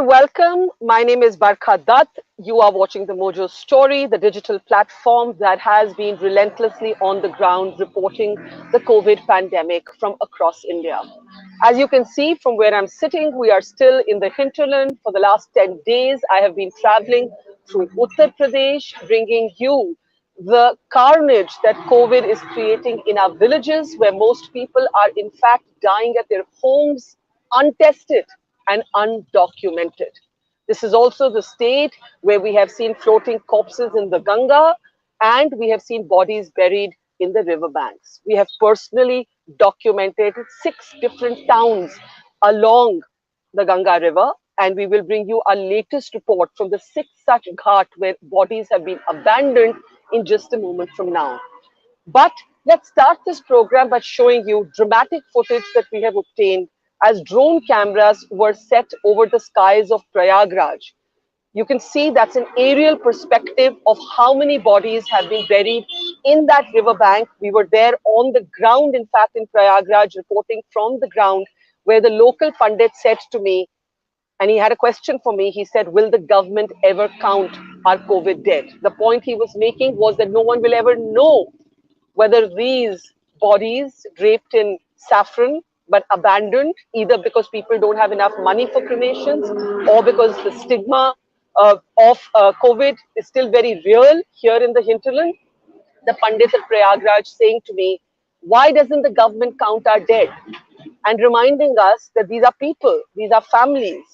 welcome. My name is Barkha Dutt. You are watching the Mojo Story, the digital platform that has been relentlessly on the ground reporting the COVID pandemic from across India. As you can see from where I'm sitting, we are still in the hinterland. For the last 10 days, I have been traveling through Uttar Pradesh, bringing you the carnage that COVID is creating in our villages, where most people are in fact dying at their homes, untested and undocumented. This is also the state where we have seen floating corpses in the Ganga and we have seen bodies buried in the riverbanks. We have personally documented 6 different towns along the Ganga River, and we will bring you our latest report from the 6 such ghat where bodies have been abandoned in just a moment from now. But let's start this program by showing you dramatic footage that we have obtained as drone cameras were set over the skies of Prayagraj. You can see that's an aerial perspective of how many bodies have been buried in that riverbank. We were there on the ground, in fact, in Prayagraj, reporting from the ground, where the local Pandit said to me, and he had a question for me. He said, will the government ever count our COVID dead? The point he was making was that no one will ever know whether these bodies draped in saffron but abandoned, either because people don't have enough money for cremations or because the stigma of COVID is still very real here in the hinterland. The Pandit at Prayagraj saying to me, why doesn't the government count our dead? And reminding us that these are people, these are families,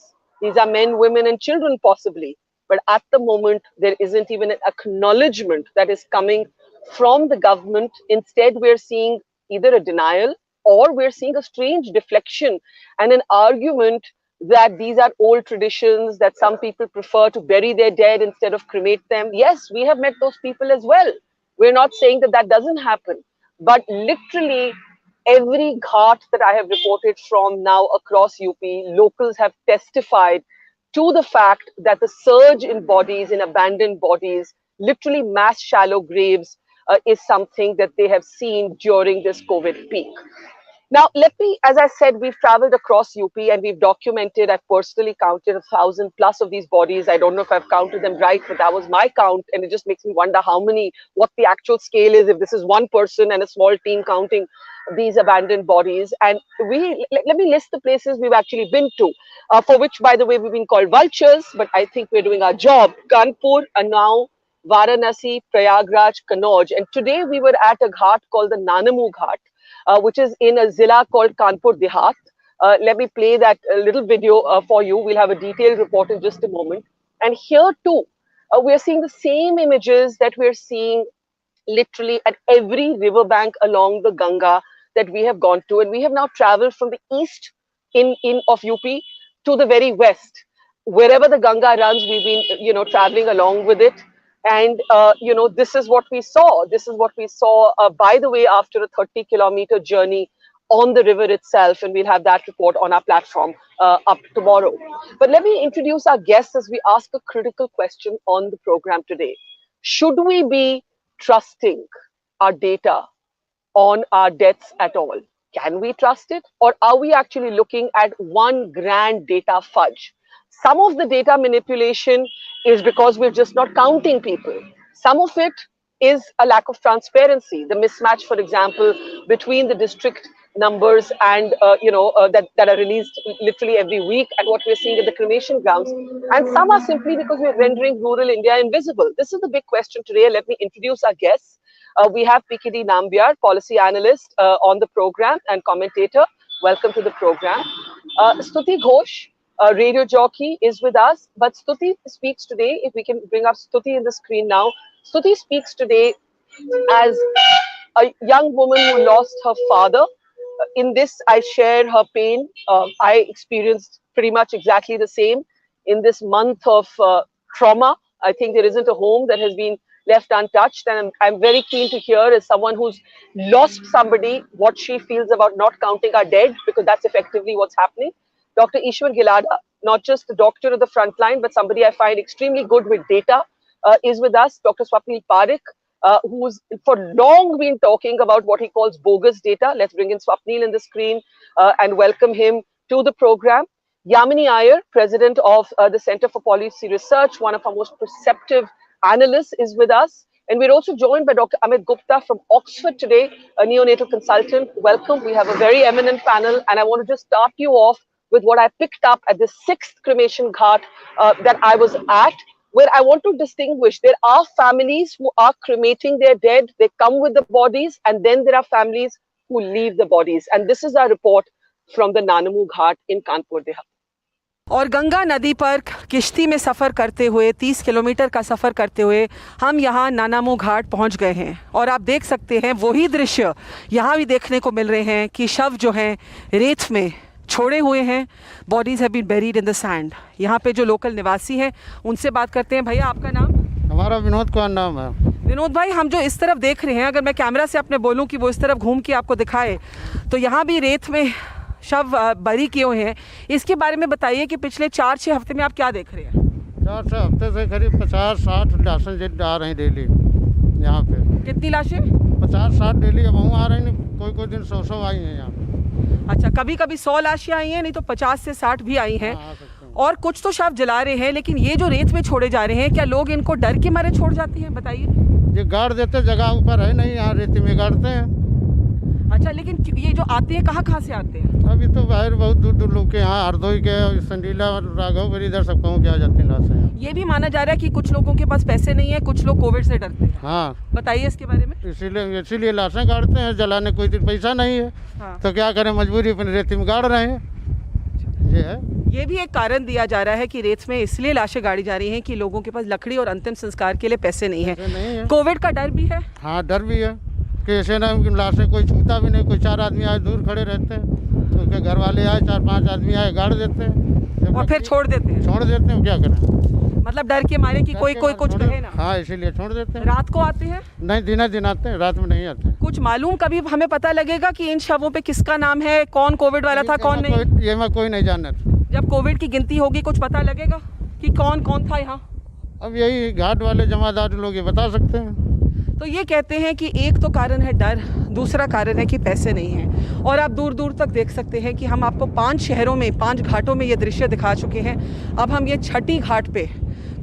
these are men, women, and children, possibly. But at the moment, there isn't even an acknowledgement that is coming from the government. Instead, we're seeing either a denial or we're seeing a strange deflection and an argument that these are old traditions, that some people prefer to bury their dead instead of cremate them. Yes, we have met those people as well. We're not saying that that doesn't happen. But literally, every ghat that I have reported from now across UP, locals have testified to the fact that the surge in bodies, in abandoned bodies, literally mass shallow graves, is something that they have seen during this COVID peak. Now, let me, as I said, we've traveled across UP and we've documented, I've personally counted 1,000 plus of these bodies. I don't know if I've counted them right, but that was my count. And it just makes me wonder how many, what the actual scale is, if this is one person and a small team counting these abandoned bodies. And let me list the places we've actually been to, for which, by the way, we've been called vultures, but I think we're doing our job. Kanpur, Unnao, Varanasi, Prayagraj, Kannauj. And today we were at a ghat called the Nanamu Ghat, which is in a zilla called Kanpur Dehat. Let me play that little video for you. We'll have a detailed report in just a moment. And here too, we're seeing the same images that we're seeing literally at every riverbank along the Ganga that we have gone to. And we have now traveled from the east in of UP to the very west. Wherever the Ganga runs, we've been, traveling along with it. And, this is what we saw. This is what we saw, by the way, after a 30-kilometer journey on the river itself. And we'll have that report on our platform up tomorrow. But let me introduce our guests as we ask a critical question on the program today. Should we be trusting our data on our deaths at all? Can we trust it? Or are we actually looking at one grand data fudge? Some of the data manipulation is because we're just not counting people. Some of it is a lack of transparency. The mismatch, for example, between the district numbers and that are released literally every week, and what we're seeing at the cremation grounds. And some are simply because we're rendering rural India invisible. This is the big question today. Let me introduce our guests. We have PKD Nambiar, policy analyst on the program and commentator. Welcome to the program. Stutee Ghosh, radio jockey, is with us. But Stutee speaks today, if we can bring up Stutee in the screen now. Stutee speaks today as a young woman who lost her father. In this, I share her pain. I experienced pretty much exactly the same in this month of trauma. I think there isn't a home that has been left untouched. And I'm very keen to hear, as someone who's lost somebody, what she feels about not counting our dead, because that's effectively what's happening. Dr. Ishwar Gilada, not just the doctor of the front line, but somebody I find extremely good with data, is with us. Dr. Swapneil Parikh, who's for long been talking about what he calls bogus data. Let's bring in Swapneil in the screen and welcome him to the program. Yamini Aiyar, president of the Center for Policy Research, one of our most perceptive analysts, is with us. And we're also joined by Dr. Amit Gupta from Oxford today, a neonatal consultant. Welcome. We have a very eminent panel. And I want to just start you off with what I picked up at the 6th cremation ghat that I was at, where I want to distinguish. There are families who are cremating their dead. They come with the bodies. And then there are families who leave the bodies. And this is our report from the Nanamu Ghat in Kanpur Dehat. और गंगा नदी पर किश्ती में सफ़र करते हुए 30 kilometre का सफ़र करते हुए हम यहाँ नानामू घाट पहुँच गए हैं। और आप देख सकते हैं वही दृश्य यहाँ भी देखने को मिल रहे हैं कि शव जो हैं रेत में छोड़े हुए हैं। Bodies have been buried in the sand. यहाँ पे जो लोकल निवासी हैं उनसे बात करते हैं। भैया, आपका नाम? हमारा विनोद का नाम है। विनोद भाई, हम जो इस तरफ देख रहे हैं, अगर मैं कैमरा से अपने बोलूँ कि वो इस तरफ घूम के आपको दिखाए, तो यहाँ भी रेत में शव बरी किए हुए हैं। इसके बारे में बताइए कि पिछले 4-6 हफ्ते में आप क्या देख रहे हैं? 4-6 हफ्ते से करीब 50-60 लाशें आ रही हैं डेली यहाँ पे। कितनी लाशें? 50-60 डेली। अब वहाँ आ रही हैं, कोई दिन 100 आई हैं यहाँ। अच्छा, कभी कभी 100 लाशें आई हैं, नहीं तो 50 से 60 भी आई हैं। और कुछ तो शव जला रहे हैं, लेकिन ये जो रेत में छोड़े जा रहे हैं, क्या लोग इनको डर के मारे छोड़ जाते हैं? बताइए। ये गाड़ देते, जगह ऊपर है नहीं, यहाँ रेती में गाड़ते हैं। अच्छा, लेकिन ये जो आते हैं कहाँ से आते हैं? अभी तो बाहर बहुत दूर दूर लोग के यहाँ हरदोई के, संडीला, राघव, इधर सब कहूँ क्या जाती लाशें। ये भी माना जा रहा है कि कुछ लोगों के पास पैसे नहीं है, कुछ लोग कोविड से डरते हैं। हाँ, बताइए इसके बारे में। इसीलिए लाशें गाड़ते हैं, जलाने कोई दिन पैसा नहीं है। हाँ। तो क्या करें, मजबूरी अपनी रेती में गाड़ रहे हैं। ये है, ये भी एक कारण दिया जा रहा है कि रेत में इसलिए लाशें गाड़ी जा रही हैं कि लोगों के पास लकड़ी और अंतिम संस्कार के लिए पैसे नहीं है। कोविड का डर भी है। हाँ, डर भी है कि ऐसे ना लाशें कोई छूता भी नहीं। कोई 4 आदमी आए, दूर खड़े रहते हैं, तो उनके घर वाले आए, 4-5 आदमी आए, गाड़ देते हैं और फिर छोड़ देते हैं। क्या करें, मतलब डर के मारे कि कोई कुछ कहे ना। हाँ, इसीलिए छोड़ देते हैं। रात को आते हैं? नहीं, दिन आते हैं, रात में नहीं आते हैं। कुछ मालूम कभी हमें पता लगेगा कि इन शवों पे किसका नाम है, कौन कोविड वाला था, कौन नहीं? ये मैं कोई नहीं जानता। जब कोविड की गिनती होगी कुछ पता लगेगा कि कौन कौन था यहाँ? अब यही घाट वाले जमादार लोग ये बता सकते हैं। तो ये कहते हैं कि एक तो कारण है डर, दूसरा कारण है कि पैसे नहीं हैं। और आप दूर दूर तक देख सकते हैं कि हम आपको 5 शहरों में 5 घाटों में ये दृश्य दिखा चुके हैं। अब हम ये 6ठी घाट पे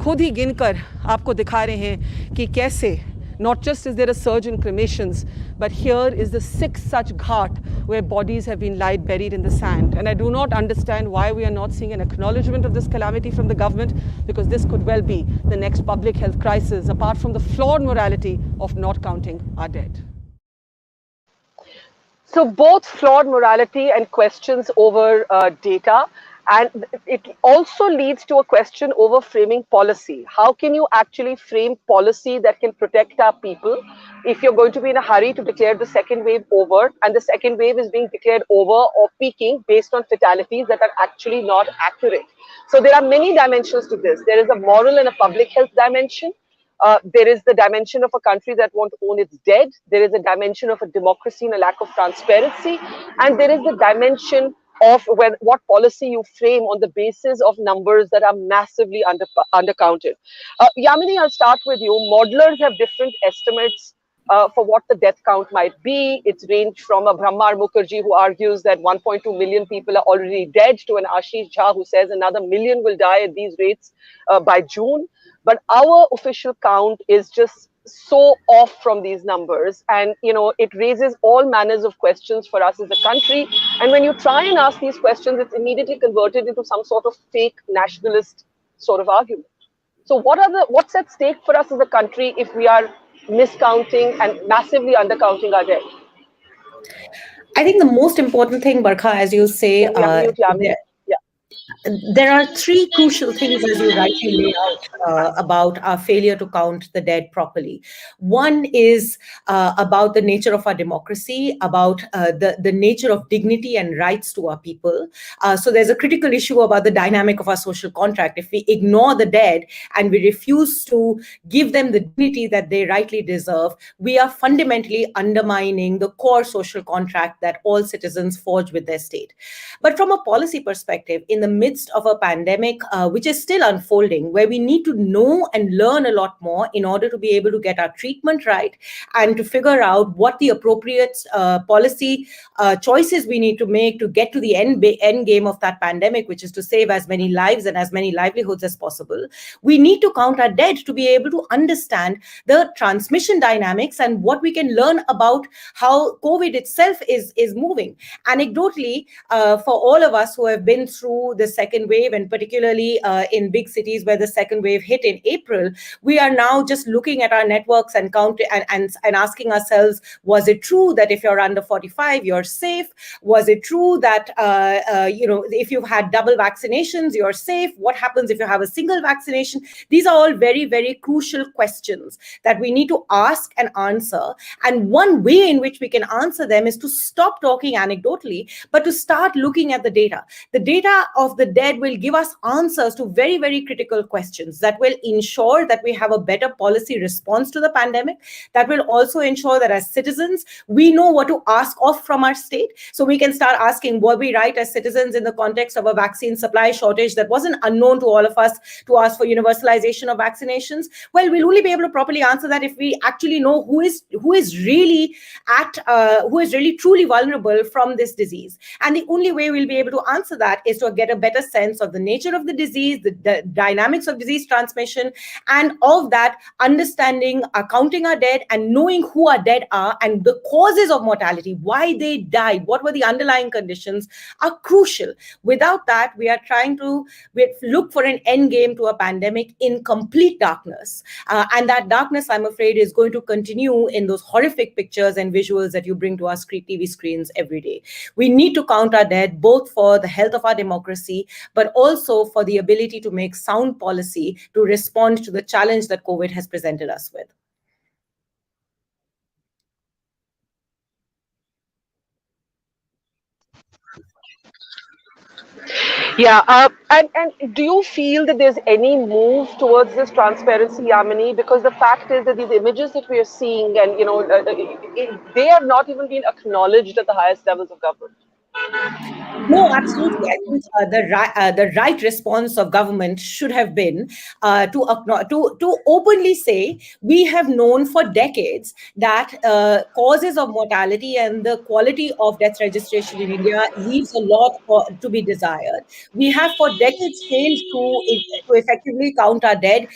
खुद ही गिनकर आपको दिखा रहे हैं कि कैसे not just is there a surge in cremations, but here is the 6th such ghat where bodies have been lied buried in the sand. And I do not understand why we are not seeing an acknowledgement of this calamity from the government, because this could well be the next public health crisis, apart from the flawed morality of not counting our dead. So both flawed morality and questions over data. And it also leads to a question over framing policy. How can you actually frame policy that can protect our people if you're going to be in a hurry to declare the second wave over, and the second wave is being declared over or peaking based on fatalities that are actually not accurate? So there are many dimensions to this. There is a moral and a public health dimension. There is the dimension of a country that won't own its dead. There is a dimension of a democracy and a lack of transparency. And there is the dimension of what policy you frame on the basis of numbers that are massively undercounted. Yamini, I'll start with you. Modelers have different estimates for what the death count might be. It's ranged from a Brahmar Mukherjee who argues that 1.2 million people are already dead, to an Ashish Jha who says another million will die at these rates by June. But our official count is just so off from these numbers, and it raises all manners of questions for us as a country. And when you try and ask these questions, it's immediately converted into some sort of fake nationalist sort of argument. So what's at stake for us as a country if we are miscounting and massively undercounting our debt? I think the most important thing, Barkha, as you say, there are 3 crucial things, as you rightly lay out, about our failure to count the dead properly. One is about the nature of our democracy, about the nature of dignity and rights to our people. So there's a critical issue about the dynamic of our social contract. If we ignore the dead and we refuse to give them the dignity that they rightly deserve, we are fundamentally undermining the core social contract that all citizens forge with their state. But from a policy perspective, in the midst midst of a pandemic which is still unfolding, where we need to know and learn a lot more in order to be able to get our treatment right and to figure out what the appropriate policy choices we need to make to get to the end game of that pandemic, which is to save as many lives and as many livelihoods as possible. We need to count our dead to be able to understand the transmission dynamics and what we can learn about how COVID itself is moving. Anecdotally, for all of us who have been through the second wave, and particularly in big cities where the second wave hit in April, we are now just looking at our networks and counting and asking ourselves, was it true that if you're under 45, you're safe? Was it true that if you've had double vaccinations, you're safe? What happens if you have a single vaccination? These are all very, very crucial questions that we need to ask and answer. And one way in which we can answer them is to stop talking anecdotally, but to start looking at the data. The data of the dead will give us answers to very, very critical questions that will ensure that we have a better policy response to the pandemic, that will also ensure that as citizens, we know what to ask of from our state. So we can start asking, were we right as citizens in the context of a vaccine supply shortage that wasn't unknown to all of us to ask for universalization of vaccinations? Well, we'll only be able to properly answer that if we actually know who is really truly vulnerable from this disease. And the only way we'll be able to answer that is to get a better sense of the nature of the disease, the dynamics of disease transmission, and of that understanding, counting our dead and knowing who our dead are and the causes of mortality, why they died, what were the underlying conditions, are crucial. Without that, we are trying to look for an end game to a pandemic in complete darkness. And that darkness, I'm afraid, is going to continue in those horrific pictures and visuals that you bring to our TV screens every day. We need to count our dead, both for the health of our democracy, but also for the ability to make sound policy to respond to the challenge that COVID has presented us with. Yeah, and do you feel that there's any move towards this transparency, Yamini? Because the fact is that these images that we are seeing, and they have not even been acknowledged at the highest levels of government. No, absolutely. I think the right response of government should have been to openly say, we have known for decades that causes of mortality and the quality of death registration in India leaves a lot to be desired. We have for decades failed to effectively count our dead,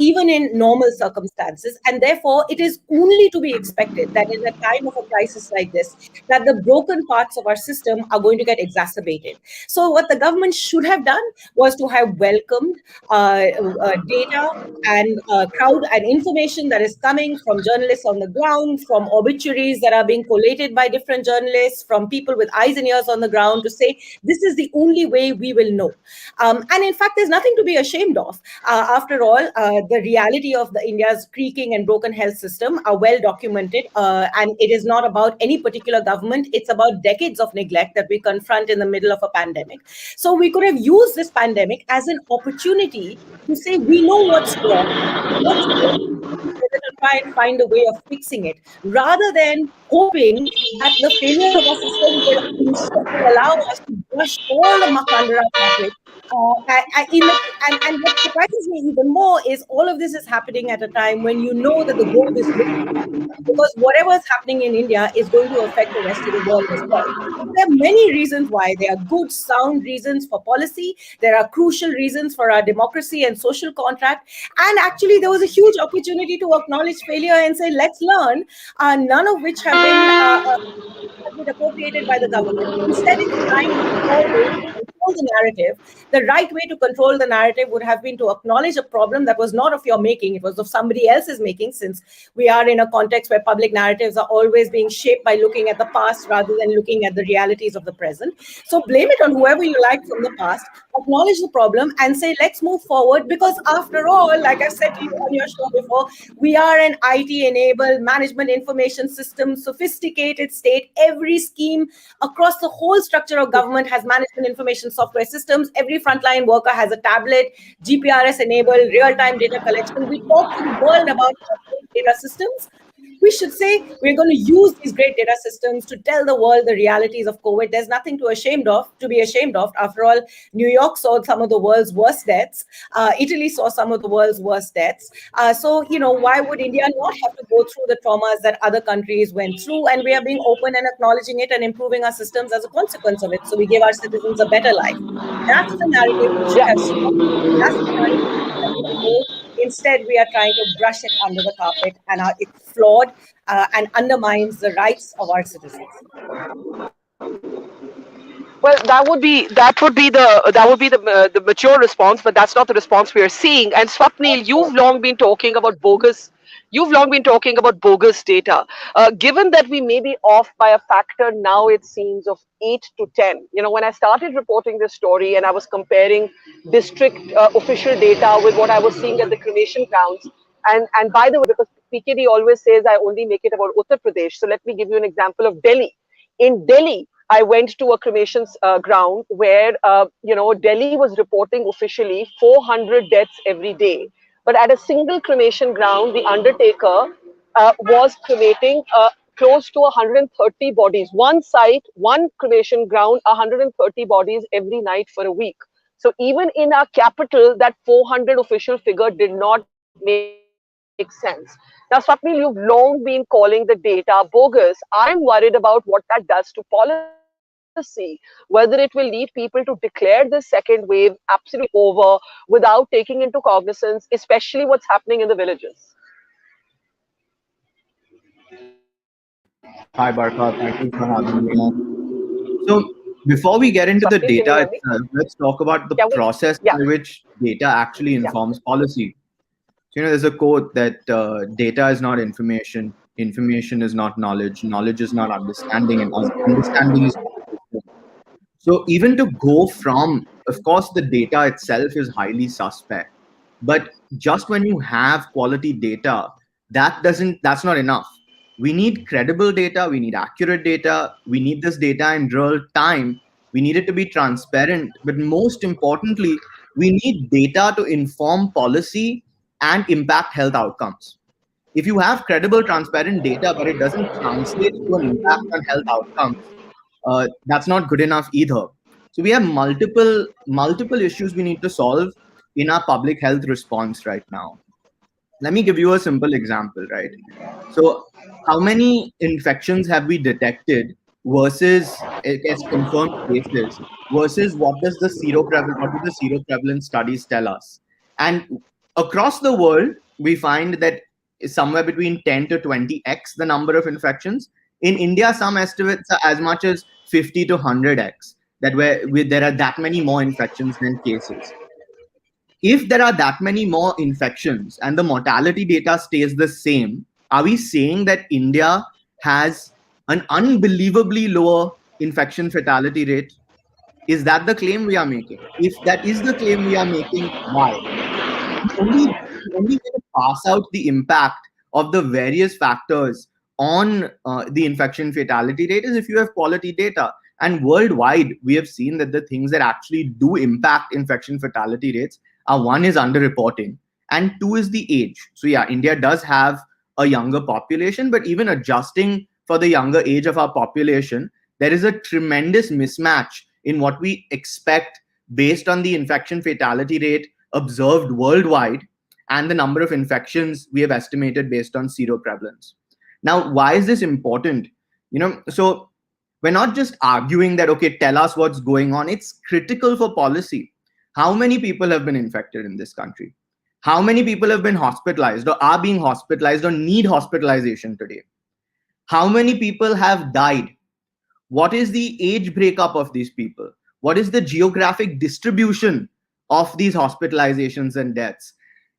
even in normal circumstances, and therefore it is only to be expected that in a time of a crisis like this, that the broken parts of our system are going to get exacerbated. So what the government should have done was to have welcomed data and crowd and information that is coming from journalists on the ground, from obituaries that are being collated by different journalists, from people with eyes and ears on the ground, to say, this is the only way we will know. And in fact, there's nothing to be ashamed of. After all, the reality of India's creaking and broken health system are well documented, and it is not about any particular government. It's about decades of neglect that we confront in the middle of a pandemic. So we could have used this pandemic as an opportunity to say, we know what's wrong. Let's work together to try and find a way of fixing it, rather than hoping that the failure of our system will allow us to brush all the muck under our carpet. And what surprises me even more is all of this is happening at a time when you know that the globe is looking at you, because whatever is happening in India is going to affect the rest of the world as well. There are many reasons why. There are good, sound reasons for policy. There are crucial reasons for our democracy and social contract. And actually, there was a huge opportunity to acknowledge failure and say, let's learn, none of which have been appropriated by the government. Instead, it's trying to control the narrative. The right way to control the narrative would have been to acknowledge a problem that was not of your making, it was of somebody else's making, since we are in a context where public narratives are always being shaped by looking at the past rather than looking at the realities of the present. So blame it on whoever you like from the past, acknowledge the problem and say, let's move forward, because after all, like I've said to you on your show before, we are an IT-enabled management information system, sophisticated state. Every scheme across the whole structure of government has management information software systems. Every frontline worker has a tablet, GPRS enabled, real-time data collection. We talk to the world about data systems. we should say we're going to use these great data systems to tell the world the realities of COVID. There's nothing to be ashamed of. After all, New York saw some of the world's worst deaths. Italy saw some of the world's worst deaths. So, why would India not have to go through the traumas that other countries went through? And we are being open and acknowledging it and improving our systems as a consequence of it. So we give our citizens a better life. That's the narrative we should have stopped. That's the narrative we should have promoted. Instead, we are trying to brush it under the carpet, and it's flawed and undermines the rights of our citizens. Well, that would be the mature response, but that's not the response we are seeing. And Swapneil, you've long been talking about bogus. You've long been talking about bogus data. Given that we may be off by a factor now, it seems of 8 to 10. When I started reporting this story and I was comparing district official data with what I was seeing at the cremation grounds, and by the way, because PKD always says I only make it about Uttar Pradesh, so let me give you an example of Delhi. In Delhi, I went to a cremation ground where, Delhi was reporting officially 400 deaths every day. But at a single cremation ground, the undertaker was cremating close to 130 bodies. One site, one cremation ground, 130 bodies every night for a week. So even in our capital, that 400 official figure did not make sense. Now, Swapnil, you've long been calling the data bogus. I'm worried about what that does to policy, whether it will lead people to declare this second wave absolutely over without taking into cognizance, especially what's happening in the villages. Hi, Barkha. Thank you for having me on. So, before we get into the Swapnil, can you data hear me? itself, let's talk about the Yeah, process by which data actually yeah. informs policy. So, there's a quote that data is not information, information is not knowledge, knowledge is not understanding, and understanding is not wisdom. So even to go from, of course, the data itself is highly suspect, but just when you have quality data, that's not enough. We need credible data, we need accurate data, we need this data in real time, we need it to be transparent, but most importantly, we need data to inform policy and impact health outcomes. If you have credible, transparent data, but it doesn't translate to an impact on health outcomes, that's not good enough either. So we have multiple issues we need to solve in our public health response right now. Let me give you a simple example, right? So how many infections have we detected versus as confirmed cases versus what do the seroprevalence studies tell us? And across the world, we find that somewhere between 10 to 20x the number of infections. In India, some estimates are as much as 50 to 100x, that where there are that many more infections than cases. If there are that many more infections and the mortality data stays the same, are we saying that India has an unbelievably lower infection fatality rate? Is that the claim we are making? If that is the claim we are making, why? The only way to pass out the impact of the various factors on the infection fatality rate is if you have quality data. And worldwide, we have seen that the things that actually do impact infection fatality rates are, one is underreporting, and two is the age. So yeah, India does have a younger population, but even adjusting for the younger age of our population, there is a tremendous mismatch in what we expect based on the infection fatality rate observed worldwide and the number of infections we have estimated based on seroprevalence. Now, why is this important? So we're not just arguing that, okay, tell us what's going on. It's critical for policy. How many people have been infected in this country? How many people have been hospitalized or are being hospitalized or need hospitalization today? How many people have died? What is the age breakup of these people? What is the geographic distribution of these hospitalizations and deaths?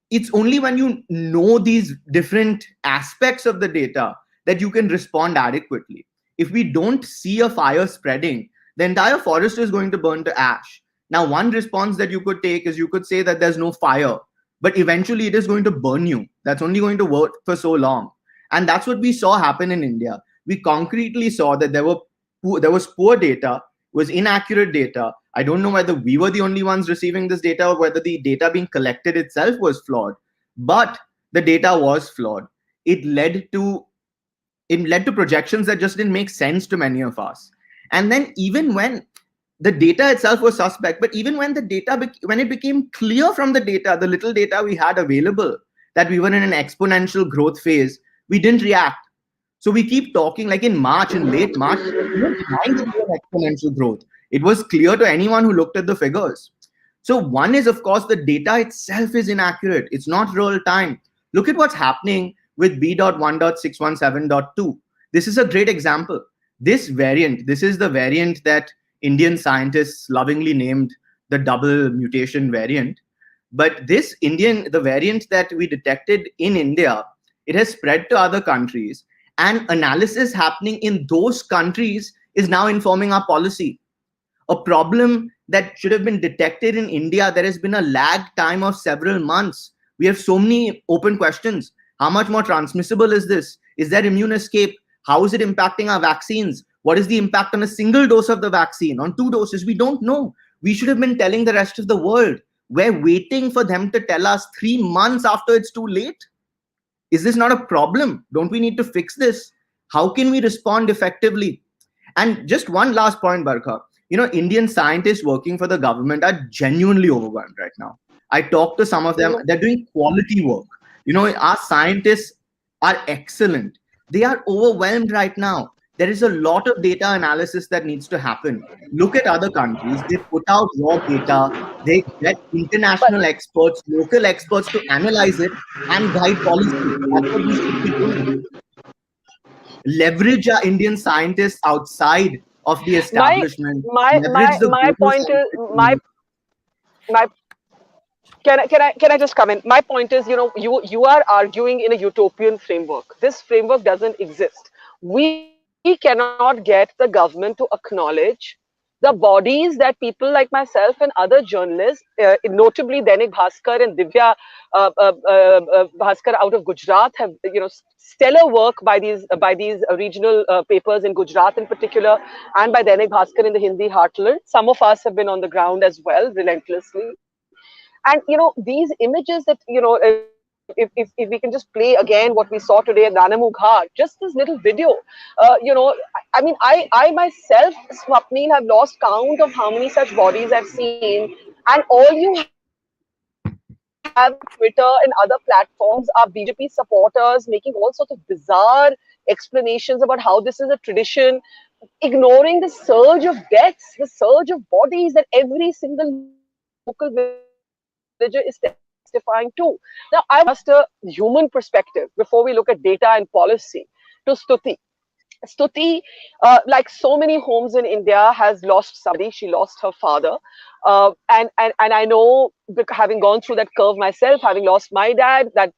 It's only when you know these different aspects of the data that you can respond adequately. If we don't see a fire spreading, the entire forest is going to burn to ash. Now, one response that you could take is you could say that there's no fire, but eventually it is going to burn you. That's only going to work for so long. And that's what we saw happen in India. We concretely saw that there was poor data, was inaccurate data. I don't know whether we were the only ones receiving this data or whether the data being collected itself was flawed, but the data was flawed. It led to it led to projections that just didn't make sense to many of us. And then even when the data itself was suspect, but even when the data, when it became clear from the data, the little data we had available, that we were in an exponential growth phase, we didn't react. So we keep talking, like in March, in late March, there was no denying that we were exponential growth. It was clear to anyone who looked at the figures. So one is, of course, the data itself is inaccurate. It's not real time. Look at what's happening with B.1.617.2. This is a great example. This variant, this is the variant that Indian scientists lovingly named the double mutation variant. But this the variant that we detected in India, it has spread to other countries, and analysis happening in those countries is now informing our policy. A problem that should have been detected in India, there has been a lag time of several months. We have so many open questions. How much more transmissible is this? Is there immune escape? How is it impacting our vaccines? What is the impact on a single dose of the vaccine? On 2 doses? We don't know. We should have been telling the rest of the world. We're waiting for them to tell us 3 months after it's too late. Is this not a problem? Don't we need to fix this? How can we respond effectively? And just one last point, Barkha. Indian scientists working for the government are genuinely overwhelmed right now. I talked to some of them. They're doing quality work. Our scientists are excellent. They are overwhelmed right now. There is a lot of data analysis that needs to happen. Look at other countries. They put out raw data. They get international experts, local experts to analyze it and guide policy. That's what we should be doing. Leverage our Indian scientists outside of the establishment. My point is my can I just come in? My point is, you are arguing in a utopian framework. This framework doesn't exist. We cannot get the government to acknowledge the bodies that people like myself and other journalists, notably Dainik Bhaskar and Divya Bhaskar out of Gujarat, have stellar work by these regional papers in Gujarat in particular, and by Dainik Bhaskar in the Hindi heartland. Some of us have been on the ground as well, relentlessly. And these images that if we can just play again what we saw today at Nanamu Ghat, just this little video, I mean, I myself, Swapneil, have lost count of how many such bodies I've seen, and all you have on Twitter and other platforms are BJP supporters making all sorts of bizarre explanations about how this is a tradition, ignoring the surge of deaths, the surge of bodies that every single local villager is testifying to. Now, I want to just a human perspective before we look at data and policy to Stutee. Stutee, like so many homes in India, has lost somebody. She lost her father, and I know, having gone through that curve myself, having lost my dad, that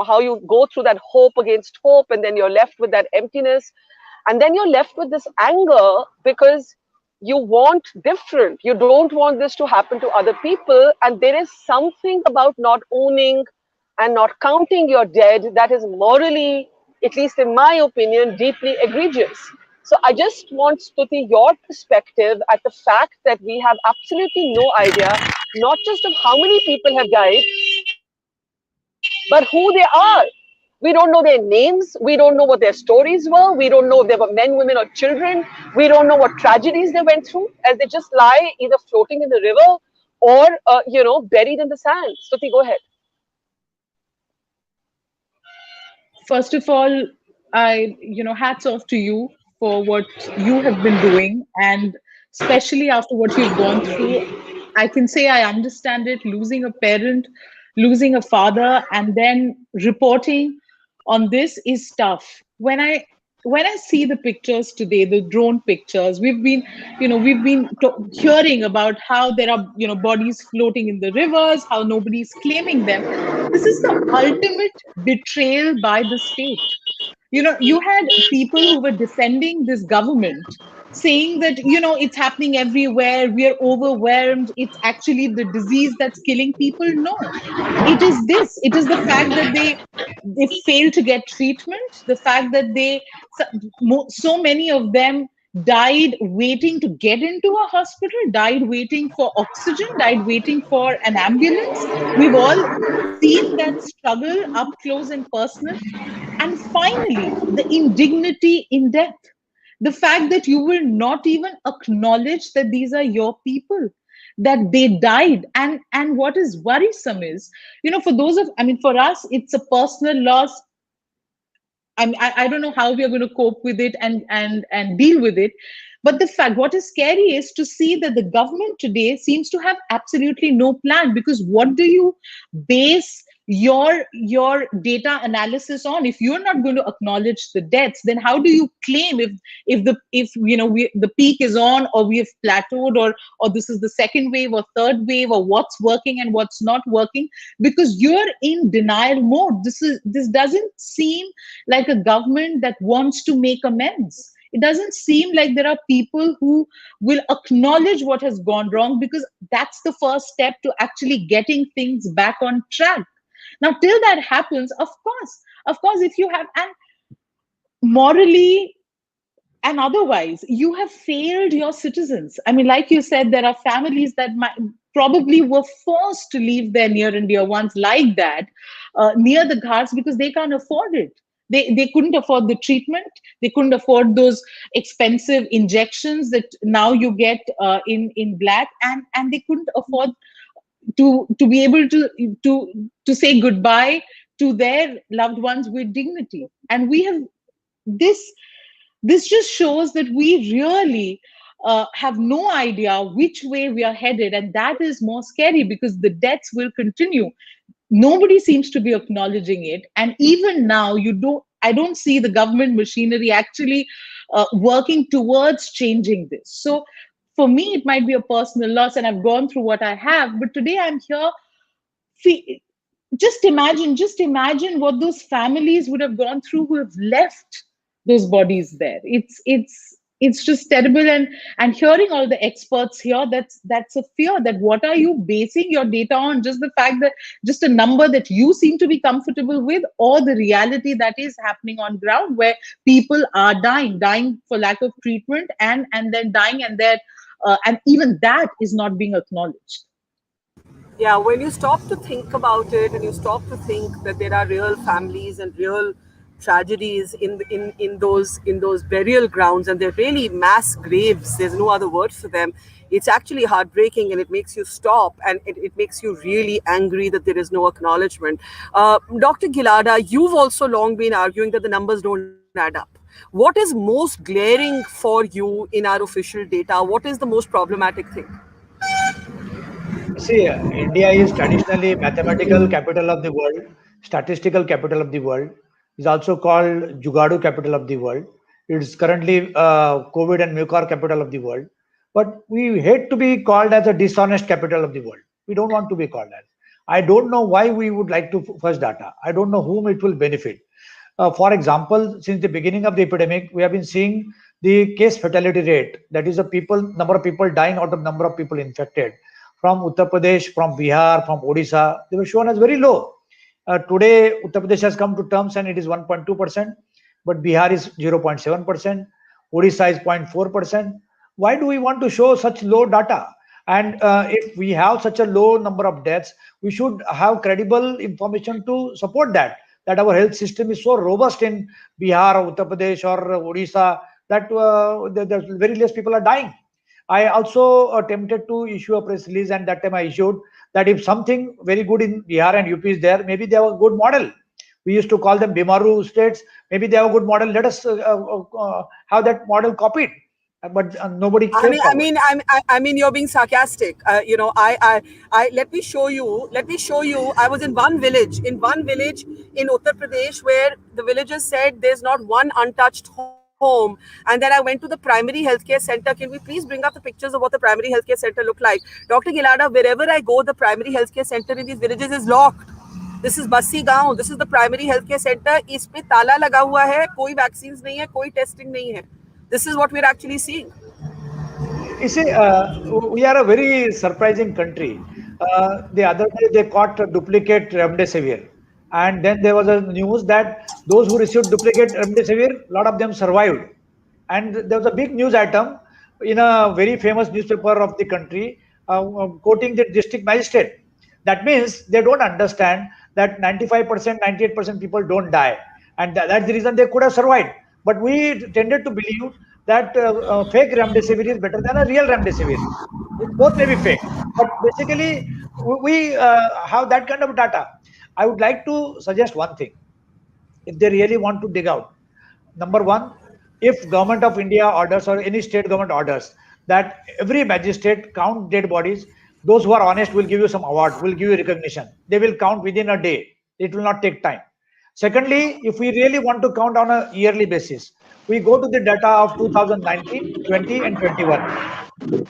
how you go through that hope against hope, and then you're left with that emptiness, and then you're left with this anger because you want different. You don't want this to happen to other people, and there is something about not owning and not counting your dead that is morally, at least in my opinion, deeply egregious. So I just want, Stutee, your perspective at the fact that we have absolutely no idea, not just of how many people have died, but who they are. We don't know their names. We don't know what their stories were. We don't know if they were men, women, or children. We don't know what tragedies they went through, as they just lie either floating in the river or, buried in the sand. Stutee, go ahead. First of all, hats off to you for what you have been doing, and especially after what you've gone through. I can say I understand it. Losing a parent, losing a father, and then reporting on this is tough. When I see the pictures today, the drone pictures, we've been hearing about how there are bodies floating in the rivers, how nobody's claiming them. This is the ultimate betrayal by the state. You had people who were defending this government saying that it's happening everywhere, we are overwhelmed, it's actually the disease that's killing people. No, it is the fact that they fail to get treatment, the fact that so many of them died waiting to get into a hospital, died waiting for oxygen, died waiting for an ambulance. We've all seen that struggle up close and personal. And finally, the indignity in death. The fact that you will not even acknowledge that these are your people, that they died. And what is worrisome is, for those of, I mean, for us, it's a personal loss. I don't know how we are going to cope with it and deal with it. But the fact, what is scary is to see that the government today seems to have absolutely no plan. Because what do you base your data analysis on? If you're not going to acknowledge the deaths, then how do you claim if the peak is on, or we have plateaued, or this is the second wave or third wave, or what's working and what's not working? Because you're in denial mode. This doesn't seem like a government that wants to make amends. It doesn't seem like there are people who will acknowledge what has gone wrong, because that's the first step to actually getting things back on track. Now, till that happens, of course, if you have, and morally and otherwise, you have failed your citizens. I mean, like you said, there are families that probably were forced to leave their near and dear ones like that, near the ghats, because they can't afford it. They couldn't afford the treatment. They couldn't afford those expensive injections that now you get in black, and they couldn't afford to be able to say goodbye to their loved ones with dignity. And we have this this just shows that we really have no idea which way we are headed, and that is more scary, because the deaths will continue. Nobody seems to be acknowledging it, and even now I don't see the government machinery actually working towards changing this. So for me, it might be a personal loss, and I've gone through what I have, but today I'm here. Just imagine what those families would have gone through who have left those bodies there. It's just terrible. And hearing all the experts here, that's a fear. That what are you basing your data on? Just the fact that, just a number that you seem to be comfortable with, or the reality that is happening on ground, where people are dying for lack of treatment, and then dying, and even that is not being acknowledged. Yeah, when you stop to think about it, and you stop to think that there are real families and real tragedies in those burial grounds, and they're really mass graves. There's no other word for them. It's actually heartbreaking, and it makes you stop, and it makes you really angry that there is no acknowledgement. Dr. Gilada, you've also long been arguing that the numbers don't add up. What is most glaring for you in our official data? What is the most problematic thing? See, India is traditionally mathematical capital of the world, statistical capital of the world. Is also called Jugadu capital of the world. It's currently COVID and Mucor capital of the world. But we hate to be called as a dishonest capital of the world. We don't want to be called as. I don't know why we would like to fudge data. I don't know whom it will benefit. For example, since the beginning of the epidemic, we have been seeing the case fatality rate. That is the number of people dying out of number of people infected from Uttar Pradesh, from Bihar, from Odisha. They were shown as very low. Today, Uttar Pradesh has come to terms and it is 1.2%, but Bihar is 0.7%, Odisha is 0.4%. Why do we want to show such low data? And if we have such a low number of deaths, we should have credible information to support that our health system is so robust in Bihar or Uttar Pradesh or Odisha that very less people are dying. I also attempted to issue a press release, and that time I issued that if something very good in Bihar and UP is there, maybe they have a good model. We used to call them Bimaru states. Maybe they have a good model. Let us have that model copied. But nobody came forward. I mean, you're being sarcastic. Let me show you. Let me show you. I was in one village in Uttar Pradesh, where the villagers said there's not one untouched home. And then I went to the primary healthcare center. Can we please bring up the pictures of what the primary healthcare center looked like? Dr. Gilada, wherever I go, the primary healthcare center in these villages is locked. This is Bassi Gaon. This is the primary healthcare center. इस पे ताला लगा हुआ है. कोई vaccines नहीं है, कोई testing नहीं है. This is what we're actually seeing. You see, we are a very surprising country. The other day they caught a duplicate remdesivir, and then there was a news that those who received duplicate remdesivir, a lot of them survived. And there was a big news item in a very famous newspaper of the country, quoting the district magistrate. That means they don't understand that 95%, 98% people don't die. and that's the reason they could have survived. But we tended to believe that fake remdesivir is better than a real remdesivir. Both may be fake, but basically we have that kind of data. I would like to suggest one thing. If they really want to dig out, number one, if government of India orders or any state government orders that every magistrate count dead bodies, those who are honest will give you some award, will give you recognition. They will count within a day. It will not take time. Secondly, if we really want to count on a yearly basis, we go to the data of 2019, 20, and 21.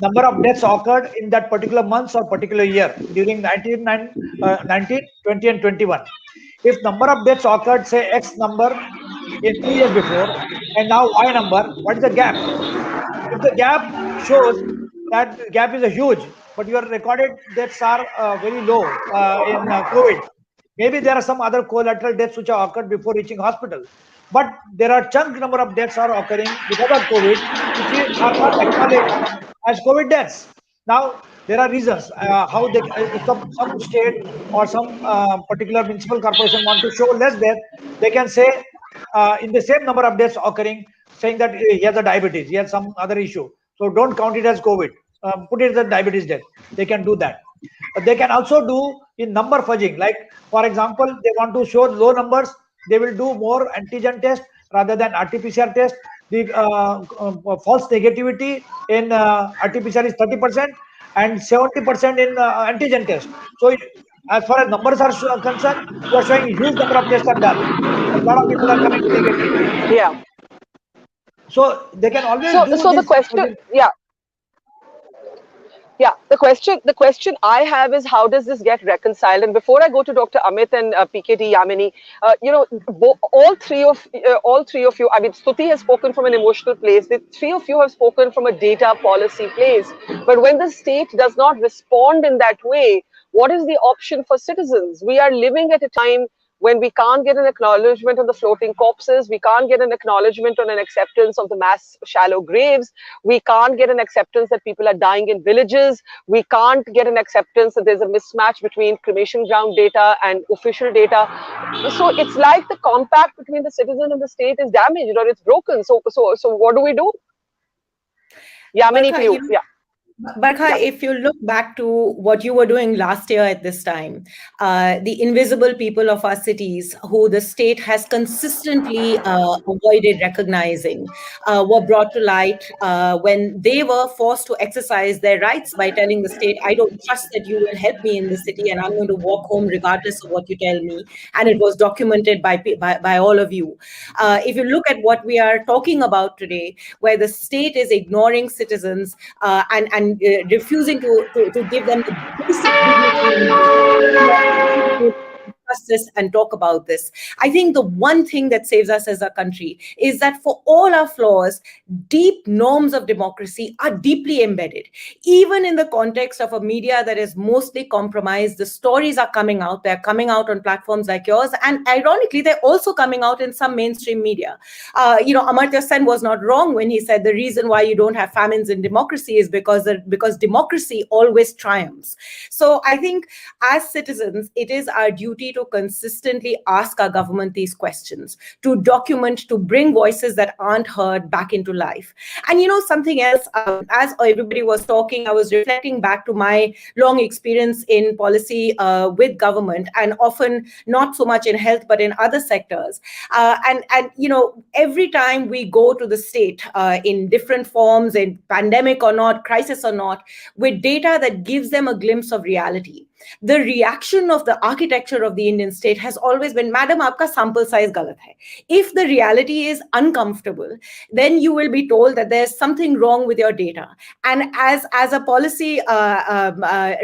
Number of deaths occurred in that particular month or particular year during 19, 20, and 21. If number of deaths occurred, say X number in 2 years before, and now Y number, what is the gap? If the gap shows that the gap is a huge, but your recorded deaths are very low in COVID, maybe there are some other collateral deaths which have occurred before reaching hospital. But there are chunk number of deaths are occurring because of COVID, which are not acknowledged as COVID deaths. Now, there are reasons how they, if some state or some particular municipal corporation want to show less death, they can say in the same number of deaths occurring, saying that he has a diabetes, he has some other issue. So don't count it as COVID. Put it as a diabetes death. They can do that. They can also do in number fudging. Like, for example, they want to show low numbers, they will do more antigen test rather than RT-PCR test. The false negativity in RT-PCR is 30% and 70% in antigen test. So as far as numbers are concerned, you are showing a huge number of tests are done. A lot of people are coming negative. Yeah. So they can always do So the this. question, the question I have is, how does this get reconciled? And before I go to Dr. Amit and PKD Yamini, all three of you, I mean, Stutee has spoken from an emotional place. The three of you have spoken from a data policy place. But when the state does not respond in that way, what is the option for citizens? We are living at a time when we can't get an acknowledgement on the floating corpses, we can't get an acknowledgement on an acceptance of the mass shallow graves, we can't get an acceptance that people are dying in villages, we can't get an acceptance that there's a mismatch between cremation ground data and official data. So it's like the compact between the citizen and the state is damaged or it's broken. So what do we do? Yamini, Barkha, to you. Yeah. Barkha, if you look back to what you were doing last year at this time, the invisible people of our cities who the state has consistently avoided recognizing were brought to light when they were forced to exercise their rights by telling the state, I don't trust that you will help me in the city and I'm going to walk home regardless of what you tell me. And it was documented by all of you. If you look at what we are talking about today, where the state is ignoring citizens and refusing to give them the basic dignity justice and talk about this. I think the one thing that saves us as a country is that for all our flaws, deep norms of democracy are deeply embedded. Even in the context of a media that is mostly compromised, the stories are coming out. They're coming out on platforms like yours. And ironically, they're also coming out in some mainstream media. Amartya Sen was not wrong when he said the reason why you don't have famines in democracy is because democracy always triumphs. So I think as citizens, it is our duty to consistently ask our government these questions, to document, to bring voices that aren't heard back into life. And something else, as everybody was talking, I was reflecting back to my long experience in policy with government, and often not so much in health, but in other sectors. And every time we go to the state in different forms, in pandemic or not, crisis or not, with data that gives them a glimpse of reality, the reaction of the architecture of the Indian state has always been, madam, aapka sample size galat hai. If the reality is uncomfortable, then you will be told that there's something wrong with your data. And as a policy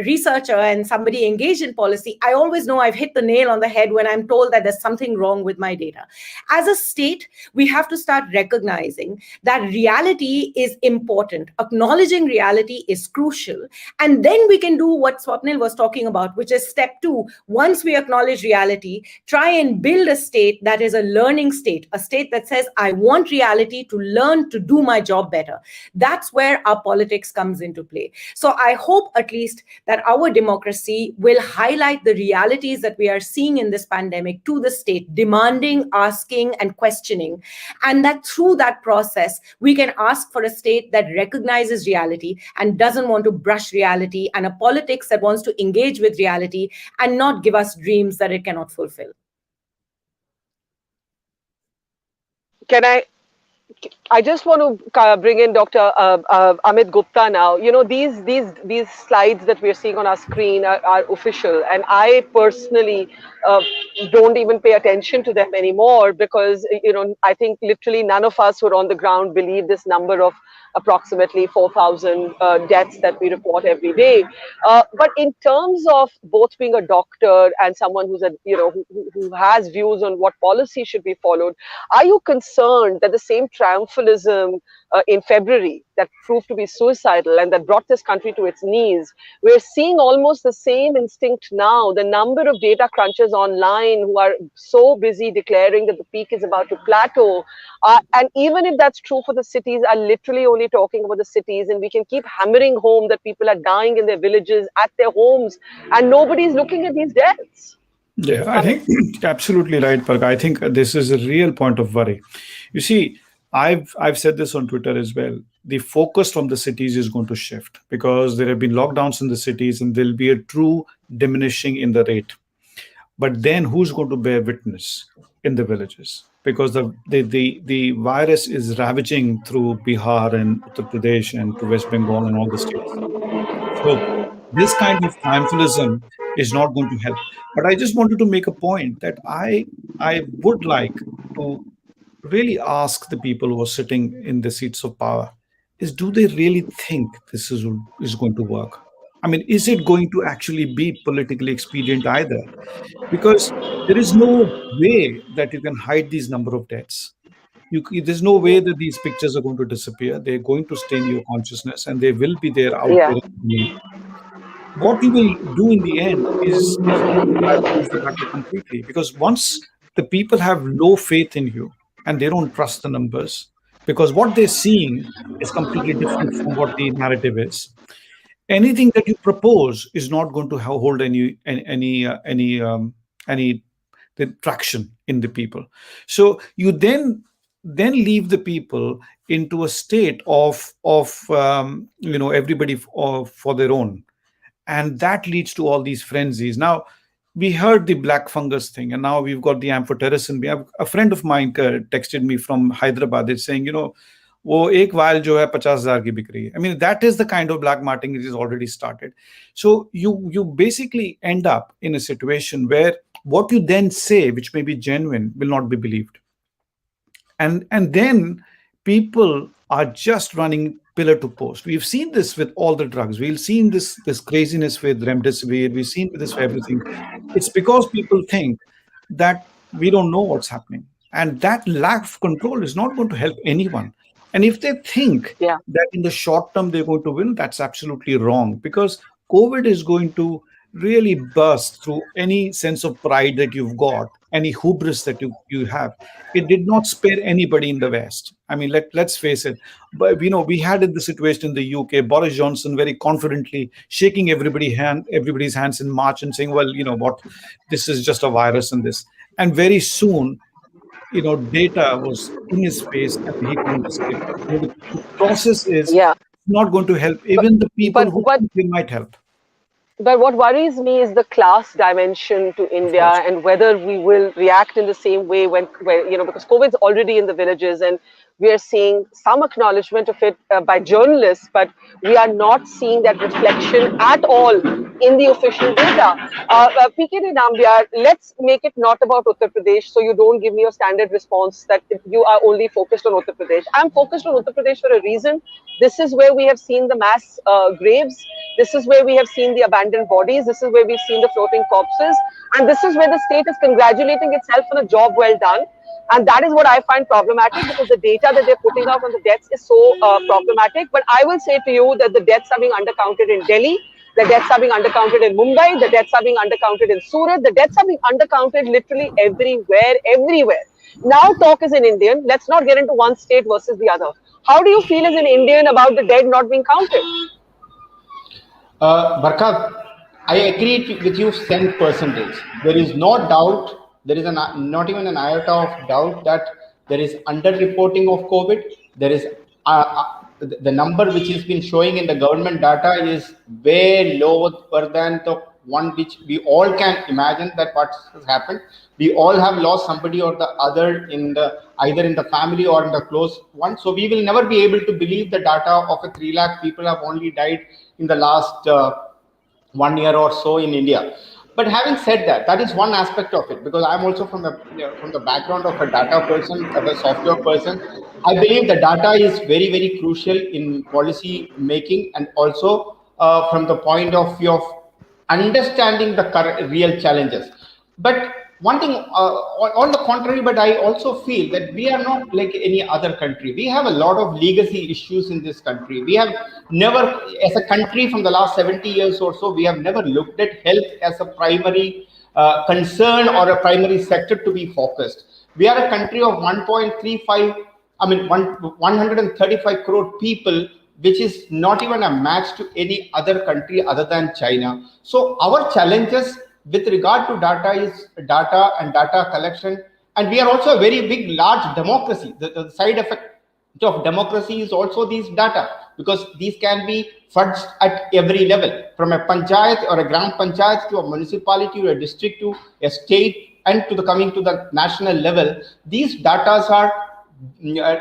researcher and somebody engaged in policy, I always know I've hit the nail on the head when I'm told that there's something wrong with my data. As a state, we have to start recognizing that reality is important. Acknowledging reality is crucial. And then we can do what Swapneil was talking about, which is step 2. Once we acknowledge reality, try and build a state that is a learning state, a state that says, I want reality to learn to do my job better. That's where our politics comes into play. So I hope at least that our democracy will highlight the realities that we are seeing in this pandemic to the state, demanding, asking, and questioning. And that through that process, we can ask for a state that recognizes reality and doesn't want to brush reality, and a politics that wants to engage with reality and not give us dreams that it cannot fulfill. Can I just want to bring in Dr. Amit Gupta now. You know, these slides that we're seeing on our screen are official, and I personally don't even pay attention to them anymore because, you know, I think literally none of us who are on the ground believe this number of approximately 4,000 deaths that we report every day. But in terms of both being a doctor and someone who's a, you know, who has views on what policy should be followed, are you concerned that the same triumphalism in February that proved to be suicidal and that brought this country to its knees, we're seeing almost the same instinct now? The number of data crunchers online who are so busy declaring that the peak is about to plateau, and even if that's true for the cities, are literally only talking about the cities, and we can keep hammering home that people are dying in their villages, at their homes, and nobody's looking at these deaths. Yeah, I think absolutely right, Parikh. I think this is a real point of worry. You see, I've said this on Twitter as well. The focus from the cities is going to shift because there have been lockdowns in the cities, and there'll be a true diminishing in the rate. But then, who's going to bear witness in the villages? Because the virus is ravaging through Bihar and Uttar Pradesh and to West Bengal and all the states. So this kind of triumphalism is not going to help. But I just wanted to make a point that I would like to really ask the people who are sitting in the seats of power is, do they really think this is going to work? I mean, is it going to actually be politically expedient either? Because there is no way that you can hide these number of deaths. There's no way that these pictures are going to disappear. They're going to stay in your consciousness, and they will be there out Yeah. there in the domain. What you will do in the end is going to try to lose the battle completely, because once the people have low faith in you and they don't trust the numbers, because what they're seeing is completely different from what the narrative is. Anything that you propose is not going to hold any the traction in the people. So you then leave the people into a state of everybody for their own, and that leads to all these frenzies. Now, we heard the black fungus thing, and now we've got the amphotericin. We have a friend of mine texted me from Hyderabad. It's saying, वो एक vial जो है 50,000 की बिक रही है. I mean, that is the kind of black marketing that is already started. So you basically end up in a situation where what you then say, which may be genuine, will not be believed. And then people are just running pillar to post. We've seen this with all the drugs. We've seen this craziness with remdesivir. We've seen this for everything. It's because people think that we don't know what's happening. And that lack of control is not going to help anyone. And if they think that in the short term they're going to win, that's absolutely wrong, because COVID is going to really burst through any sense of pride that you've got, any hubris that you have. It did not spare anybody in the West. I mean, let's face it. But we had in the situation in the UK, Boris Johnson very confidently shaking everybody's hands in March and saying, well, what, this is just a virus and this. And very soon, data was in his face and he couldn't escape it. The process is not going to help even the people who think they might help. But what worries me is the class dimension to India, and whether we will react in the same way when because COVID's already in the villages, and we are seeing some acknowledgement of it by journalists, but we are not seeing that reflection at all in the official data. PKD Nambiar, let's make it not about Uttar Pradesh, so you don't give me your standard response that you are only focused on Uttar Pradesh. I'm focused on Uttar Pradesh for a reason. This is where we have seen the mass graves. This is where we have seen the abandoned bodies. This is where we've seen the floating corpses. And this is where the state is congratulating itself on a job well done. And that is what I find problematic, because the data that they're putting out on the deaths is so problematic. But I will say to you that the deaths are being undercounted in Delhi. The deaths are being undercounted in Mumbai. The deaths are being undercounted in Surat. The deaths are being undercounted literally everywhere, everywhere. Now talk is in Indian. Let's not get into one state versus the other. How do you feel as an Indian about the dead not being counted? Barkha, I agree with you 10%. There is no doubt, there is not even an iota of doubt that there is underreporting of COVID. There is the number which has been showing in the government data is way lower than the one which we all can imagine that what has happened. We all have lost somebody or the other in the either in the family or in the close one. So we will never be able to believe the data of a 3 lakh people have only died in the last 1 year or so in India. But having said that, that is one aspect of it, because I'm also from the background of a data person, of a software person. I believe the data is very, very crucial in policy making, and also from the point of view of understanding the real challenges. But one thing, on the contrary, but I also feel that we are not like any other country. We have a lot of legacy issues in this country. We have never, as a country from the last 70 years or so, we have never looked at health as a primary concern or a primary sector to be focused. We are a country of 1.35, I mean, 135 crore people, which is not even a match to any other country other than China. So our challenges with regard to data is data and data collection. And we are also a very big, large democracy. The side effect of democracy is also these data, because these can be fudged at every level, from a panchayat or a gram panchayat to a municipality to a district to a state and to the coming to the national level. These data are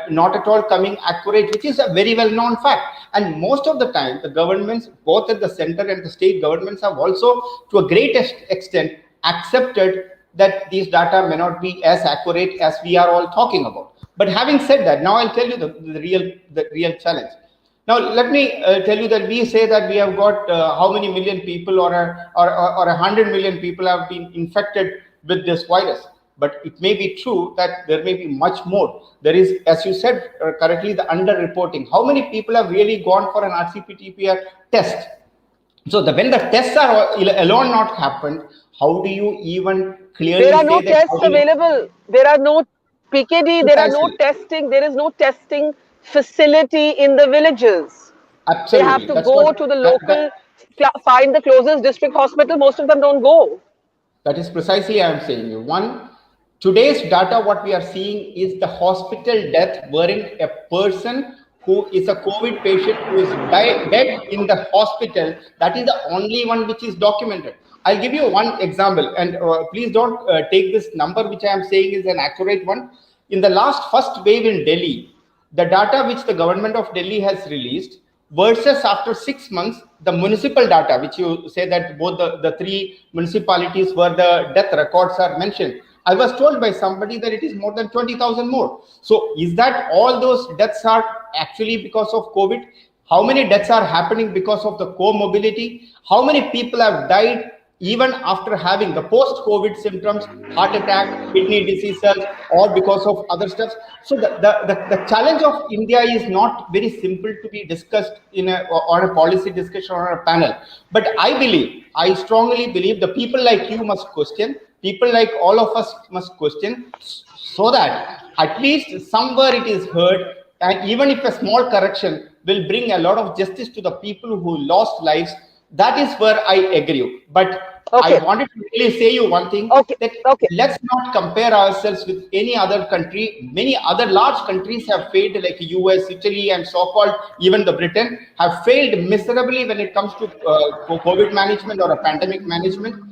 not at all coming accurate, which is a very well known fact. And most of the time, the governments, both at the center and the state governments, have also, to a great extent, accepted that these data may not be as accurate as we are all talking about. But having said that, now I'll tell you the real challenge. Now, let me tell you that we say that we have got how many million people or 100 million people have been infected with this virus. But it may be true that there may be much more. There is, as you said correctly, the underreporting. How many people have really gone for an RCP-PCR test? So when the tests are alone not happened, how do you even clearly There are say no that? tests available. There are no PKD. There are no Precisely. testing. There is no testing facility in the villages. They have Absolutely. to That's go what to the local, find the closest district hospital. Most of them don't go. That is precisely I am saying you. One, today's data, what we are seeing is the hospital death wherein a person who is a COVID patient who is dead in the hospital, that is the only one which is documented. I'll give you one example, and please don't take this number which I am saying is an accurate one. In the last first wave in Delhi, the data which the government of Delhi has released versus after 6 months, the municipal data, which you say that both the three municipalities where the death records are mentioned. I was told by somebody that it is more than 20,000 more. So is that all those deaths are actually because of COVID? How many deaths are happening because of the comorbidity? How many people have died even after having the post-COVID symptoms, heart attack, kidney diseases, or because of other stuff? So the challenge of India is not very simple to be discussed on a policy discussion or a panel. But I strongly believe the people like you must question, people like all of us must question, so that at least somewhere it is heard, and even if a small correction will bring a lot of justice to the people who lost lives. That is where I agree. But Okay. I wanted to really say you one thing, that let's not compare ourselves with any other country. Many other large countries have failed, like US, Italy, and so-called even the Britain have failed miserably when it comes to COVID management or a pandemic management.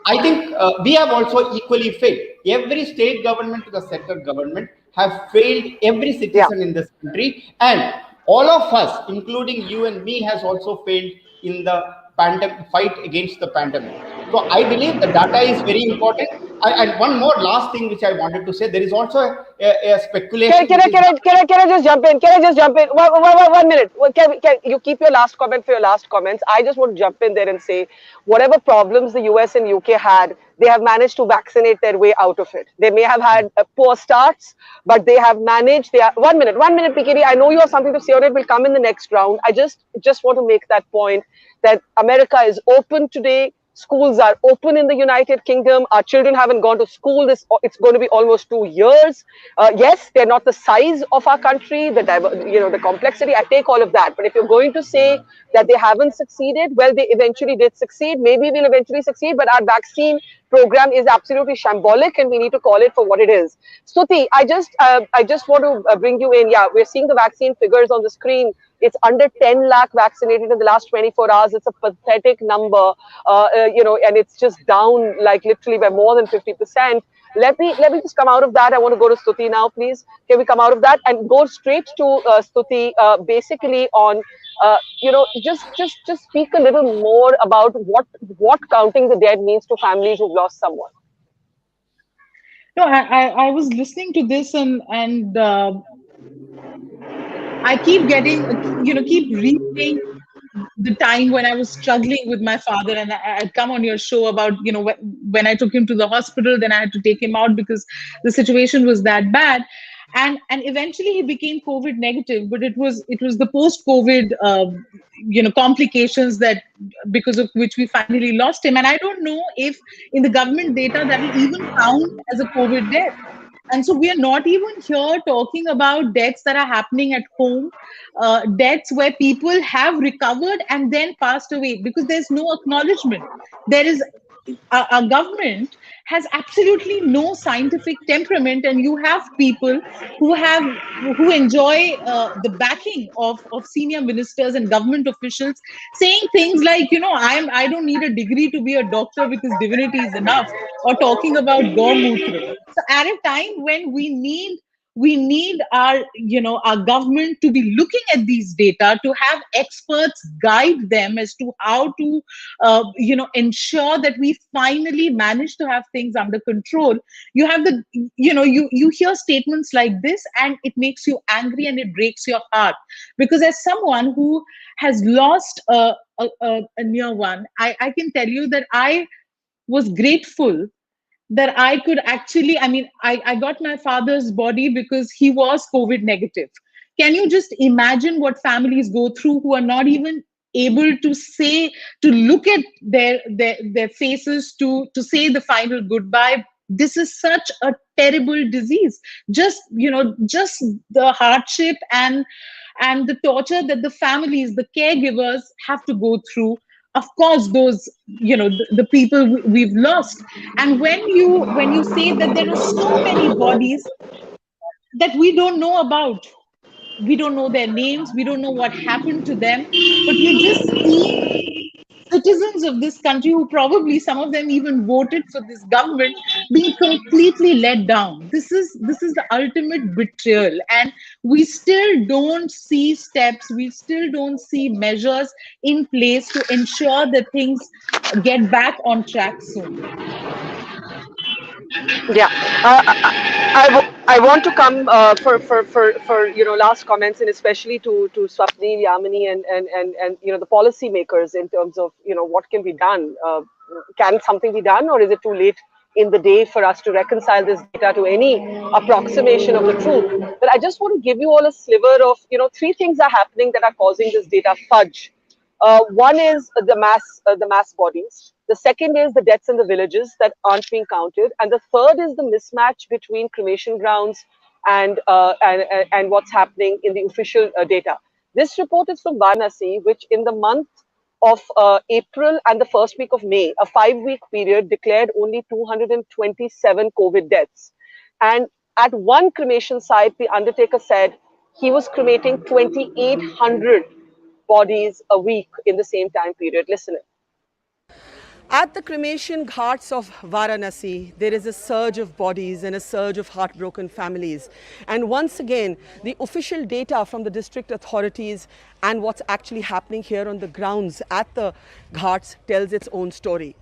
I think we have also equally failed. Every state government to the central government have failed every citizen in this country, and all of us, including you and me, has also failed in the pandemic fight against the pandemic. So I believe the data is very important. And one more last thing which I wanted to say, there is also a speculation. Can I just jump in? Can I just jump in? 1 minute. Can you keep your last comment for your last comments? I just want to jump in there and say, whatever problems the US and UK had, they have managed to vaccinate their way out of it. They may have had poor starts, but they have managed. They are 1 minute, PKD. I know you have something to say on it. Will come in the next round. I just want to make that point that America is open today. Schools are open in the United Kingdom. Our children haven't gone to school. It's going to be almost 2 years. Yes, they're not the size of our country, the complexity. I take all of that. But if you're going to say that they haven't succeeded, well, they eventually did succeed. Maybe we'll eventually succeed. But our vaccine program is absolutely shambolic, and we need to call it for what it is. Stutee, I just want to bring you in. Yeah, we're seeing the vaccine figures on the screen. It's under 10 lakh vaccinated in the last 24 hours. It's a pathetic number, and it's just down like literally by more than 50%. Let me just come out of that. I want to go to Stutee now, please. Can we come out of that and go straight to Stutee, basically on, just speak a little more about what counting the dead means to families who've lost someone. No, I was listening to this and I keep getting, keep replaying the time when I was struggling with my father, and I'd come on your show about, when I took him to the hospital, then I had to take him out because the situation was that bad. And eventually he became COVID negative, but it was the post-COVID, complications that because of which we finally lost him. And I don't know if in the government data that will even count as a COVID death. And so we are not even here talking about deaths that are happening at home, deaths where people have recovered and then passed away because there's no acknowledgement. There is our government has absolutely no scientific temperament, and you have people who enjoy the backing of senior ministers and government officials saying things like, I don't need a degree to be a doctor because divinity is enough, or talking about Gaumutra. So at a time when we need our government to be looking at these data, to have experts guide them as to how to ensure that we finally manage to have things under control. You have you hear statements like this and it makes you angry and it breaks your heart, because as someone who has lost a near one, I can tell you that I was grateful that I could actually, I got my father's body because he was COVID negative. Can you just imagine what families go through who are not even able to look at their faces, to say the final goodbye? This is such a terrible disease. Just the hardship and the torture that the families, the caregivers have to go through. Of course, those, the people we've lost. And when you say that there are so many bodies that we don't know about, we don't know their names, we don't know what happened to them, but we're just seeing citizens of this country, who probably some of them even voted for this government, being completely let down. This is the ultimate betrayal, and we still don't see steps, we still don't see measures in place to ensure that things get back on track soon. Yeah, I want to come for last comments, and especially to Swapneil, Yamini, and the policy makers in terms of what can be done. Can something be done, or is it too late in the day for us to reconcile this data to any approximation of the truth? But I just want to give you all a sliver of 3 things are happening that are causing this data fudge. One is the mass bodies. The second is the deaths in the villages that aren't being counted, and the third is the mismatch between cremation grounds and what's happening in the official data. This report is from Varanasi, which in the month of April and the first week of May, a 5-week period, declared only 227 COVID deaths. And at one cremation site, the undertaker said he was cremating 2,800 bodies a week in the same time period. Listen. At the cremation ghats of Varanasi, there is a surge of bodies and a surge of heartbroken families. And once again, the official data from the district authorities and what's actually happening here on the grounds at the ghats tells its own story.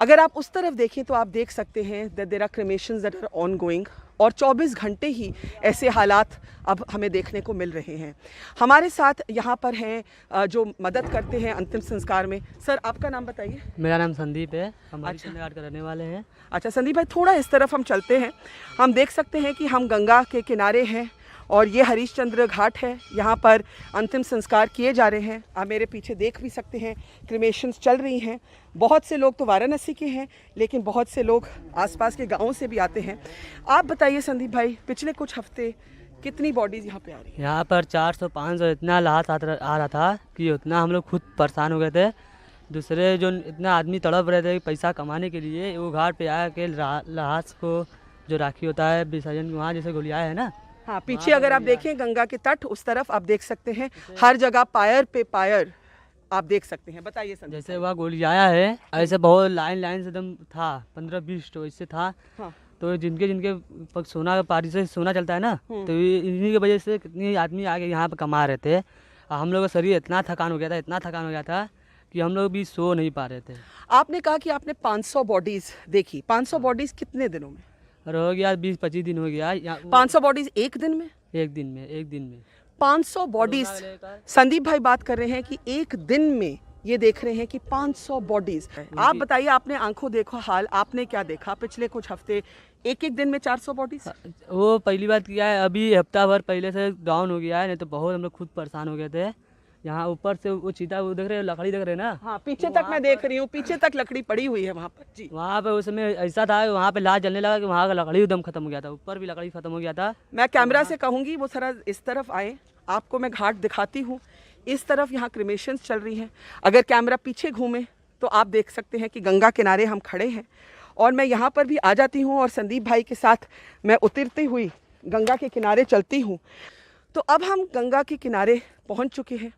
अगर आप उस तरफ देखें तो आप देख सकते हैं that there are cremations that are ongoing, और 24 घंटे ही ऐसे हालात अब हमें देखने को मिल रहे हैं. हमारे साथ यहाँ पर हैं जो मदद करते हैं अंतिम संस्कार में. सर, आपका नाम बताइए. मेरा नाम संदीप है, हम किंडरगार्टन का रहने वाले हैं. अच्छा संदीप भाई, थोड़ा इस तरफ हम चलते हैं. हम देख सकते हैं कि हम गंगा के किनारे हैं और ये हरीशचंद्र घाट है, यहाँ पर अंतिम संस्कार किए जा रहे हैं। आप मेरे पीछे देख भी सकते हैं, क्रिमेशंस चल रही हैं। बहुत से लोग तो वाराणसी के हैं, लेकिन बहुत से लोग आसपास के गाँव से भी आते हैं। आप बताइए संदीप भाई, पिछले कुछ हफ्ते कितनी बॉडीज़ यहाँ पे आ रही हैं? यहाँ पर 400-500 इतना लाश आ रहा था कि उतना हम लोग खुद परेशान हो गए थे। दूसरे जो इतना आदमी तड़प रहे थे पैसा कमाने के लिए, वो घाट पे आया के लाश को जो राखी होता है विसर्जन, वहाँ जैसे गोलियाँ है ना। हाँ, पीछे अगर आप देखें गंगा के तट, उस तरफ आप देख सकते हैं हर जगह पायर पे पायर आप देख सकते हैं। बताइए संदीप। जैसे वहाँ गोलियाँ है, ऐसे बहुत लाइन से एकदम था, 15-20 तो इससे था। हाँ। तो जिनके सोना पारी से सोना चलता है ना, तो इन्हीं की वजह से कितने आदमी आके यहाँ पे कमा रहे थे। हम लोग का शरीर इतना थकान हो गया था कि हम लोग भी सो नहीं पा रहे थे। आपने कहा कि आपने 500 बॉडीज देखी। 500 बॉडीज कितने दिनों में? और हो गया 20-25 दिन हो गया। 500 बॉडीज एक दिन में? एक दिन में 500 बॉडीज। संदीप भाई बात कर रहे हैं कि एक दिन में ये देख रहे हैं कि 500 बॉडीज। आप बताइए, आपने आंखों देखो हाल, आपने क्या देखा पिछले कुछ हफ्ते? एक दिन में 400 बॉडीज। वो पहली बात किया है, अभी हफ्ता भर पहले से डाउन हो गया है, नहीं तो बहुत हम लोग खुद परेशान हो गए थे। यहाँ ऊपर से वो चीता वो देख रहे हैं, लकड़ी देख रहे हैं ना। हाँ, पीछे तक मैं देख रही हूँ, पीछे तक लकड़ी पड़ी हुई है वहाँ पर जी। वहाँ पे उस समय ऐसा था, वहाँ पे लाश जलने लगा कि वहाँ का लकड़ी एकदम खत्म हो गया था, ऊपर भी लकड़ी खत्म हो गया था। मैं कैमरा से कहूँगी वो जरा इस तरफ आए, आपको मैं घाट दिखाती हूँ। इस तरफ यहाँ क्रिमेशंस चल रही हैं। अगर कैमरा पीछे घूमे तो आप देख सकते हैं कि गंगा किनारे हम खड़े हैं, और मैं यहाँ पर भी आ जाती हूँ और संदीप भाई के साथ मैं उतरती हुई गंगा के किनारे चलती हूँ। तो अब हम गंगा के किनारे पहुँच चुके हैं,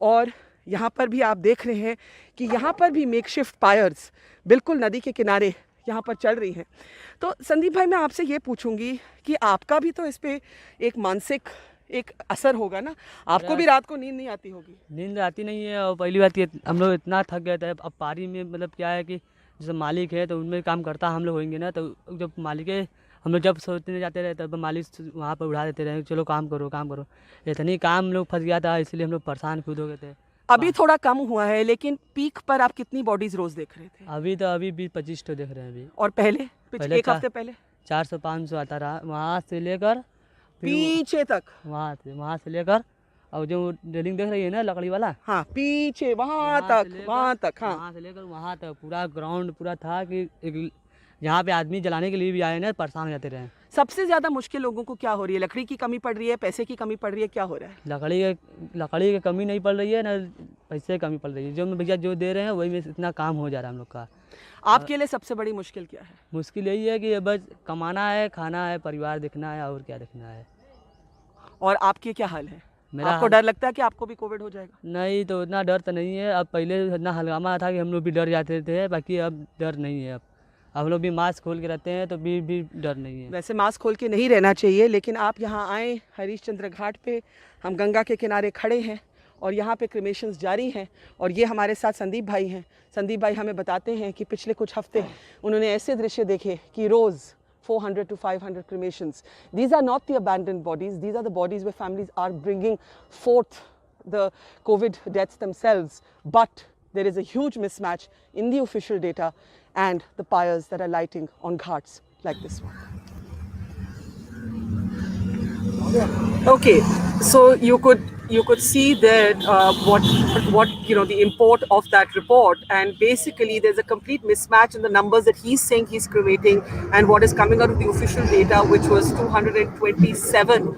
और यहाँ पर भी आप देख रहे हैं कि यहाँ पर भी मेकशिफ्ट पायर्स बिल्कुल नदी के किनारे यहाँ पर चल रही हैं। तो संदीप भाई, मैं आपसे ये पूछूंगी कि आपका भी तो इस पे एक मानसिक एक असर होगा ना, आपको भी रात को नींद नहीं आती होगी? नींद आती नहीं है, और पहली बात ये हम लोग इतना थक गए थे। अब पारी में मतलब क्या है कि जैसे मालिक है तो उनमें काम करता हम लोग होंगे ना, तो जब मालिक है हम लोग जब सोचने जाते रहे तब मालिक वहाँ पर उड़ा देते रहे, चलो काम करो। इतनी काम लोग फंस गया था, इसलिए हम लोग परेशान खुद हो गए थे। अभी थोड़ा कम हुआ है, लेकिन पीक पर आप कितनी बॉडीज रोज देख रहे थे? अभी 20-25 तो देख रहे हैं अभी। और पहले एक हफ्ते पहले 400-500 आता रहा, वहाँ से लेकर पीछे तक। वहाँ से लेकर, और जो रेलिंग देख रही है ना लकड़ी वाला, हाँ, पीछे वहाँ तक। हाँ, वहाँ से लेकर वहाँ तक पूरा ग्राउंड पूरा था कि यहाँ पे आदमी जलाने के लिए भी आए ना, परेशान हो जाते रहे। सबसे ज्यादा मुश्किल लोगों को क्या हो रही है? लकड़ी की कमी पड़ रही है, पैसे की कमी पड़ रही है, क्या हो रहा है? लकड़ी की कमी नहीं पड़ रही है ना, पैसे की कमी पड़ रही है। जो भैया जो दे रहे हैं वही में इतना काम हो जा रहा है हम लोग का। आपके लिए सबसे बड़ी मुश्किल क्या है? मुश्किल यही है कि बस कमाना है, खाना है, परिवार देखना है, और क्या देखना है। और आपके क्या हाल है? आपको डर लगता है कि आपको भी कोविड हो जाएगा? नहीं, तो इतना डर तो नहीं है। अब पहले इतना हंगामा था कि हम लोग भी डर जाते थे, बाकी अब डर नहीं है। अब हम लोग भी मास्क खोल के रहते हैं तो भी डर नहीं है। वैसे मास्क खोल के नहीं रहना चाहिए, लेकिन आप यहाँ आए हरीशचंद्र घाट पे, हम गंगा के किनारे खड़े हैं और यहाँ पे क्रिमेशंस जारी हैं, और ये हमारे साथ संदीप भाई हैं। संदीप भाई हमें बताते हैं कि पिछले कुछ हफ्ते उन्होंने ऐसे दृश्य देखे कि रोज़ 400 to 500 cremations. These are not the abandoned bodies. These are the bodies where families are bringing forth the COVID deaths themselves. But there is a huge mismatch in the official data and the pyres that are lighting on ghats like this one. Okay, so you could see there what the import of that report, and basically there's a complete mismatch in the numbers that he's saying he's cremating and what is coming out of the official data, which was 227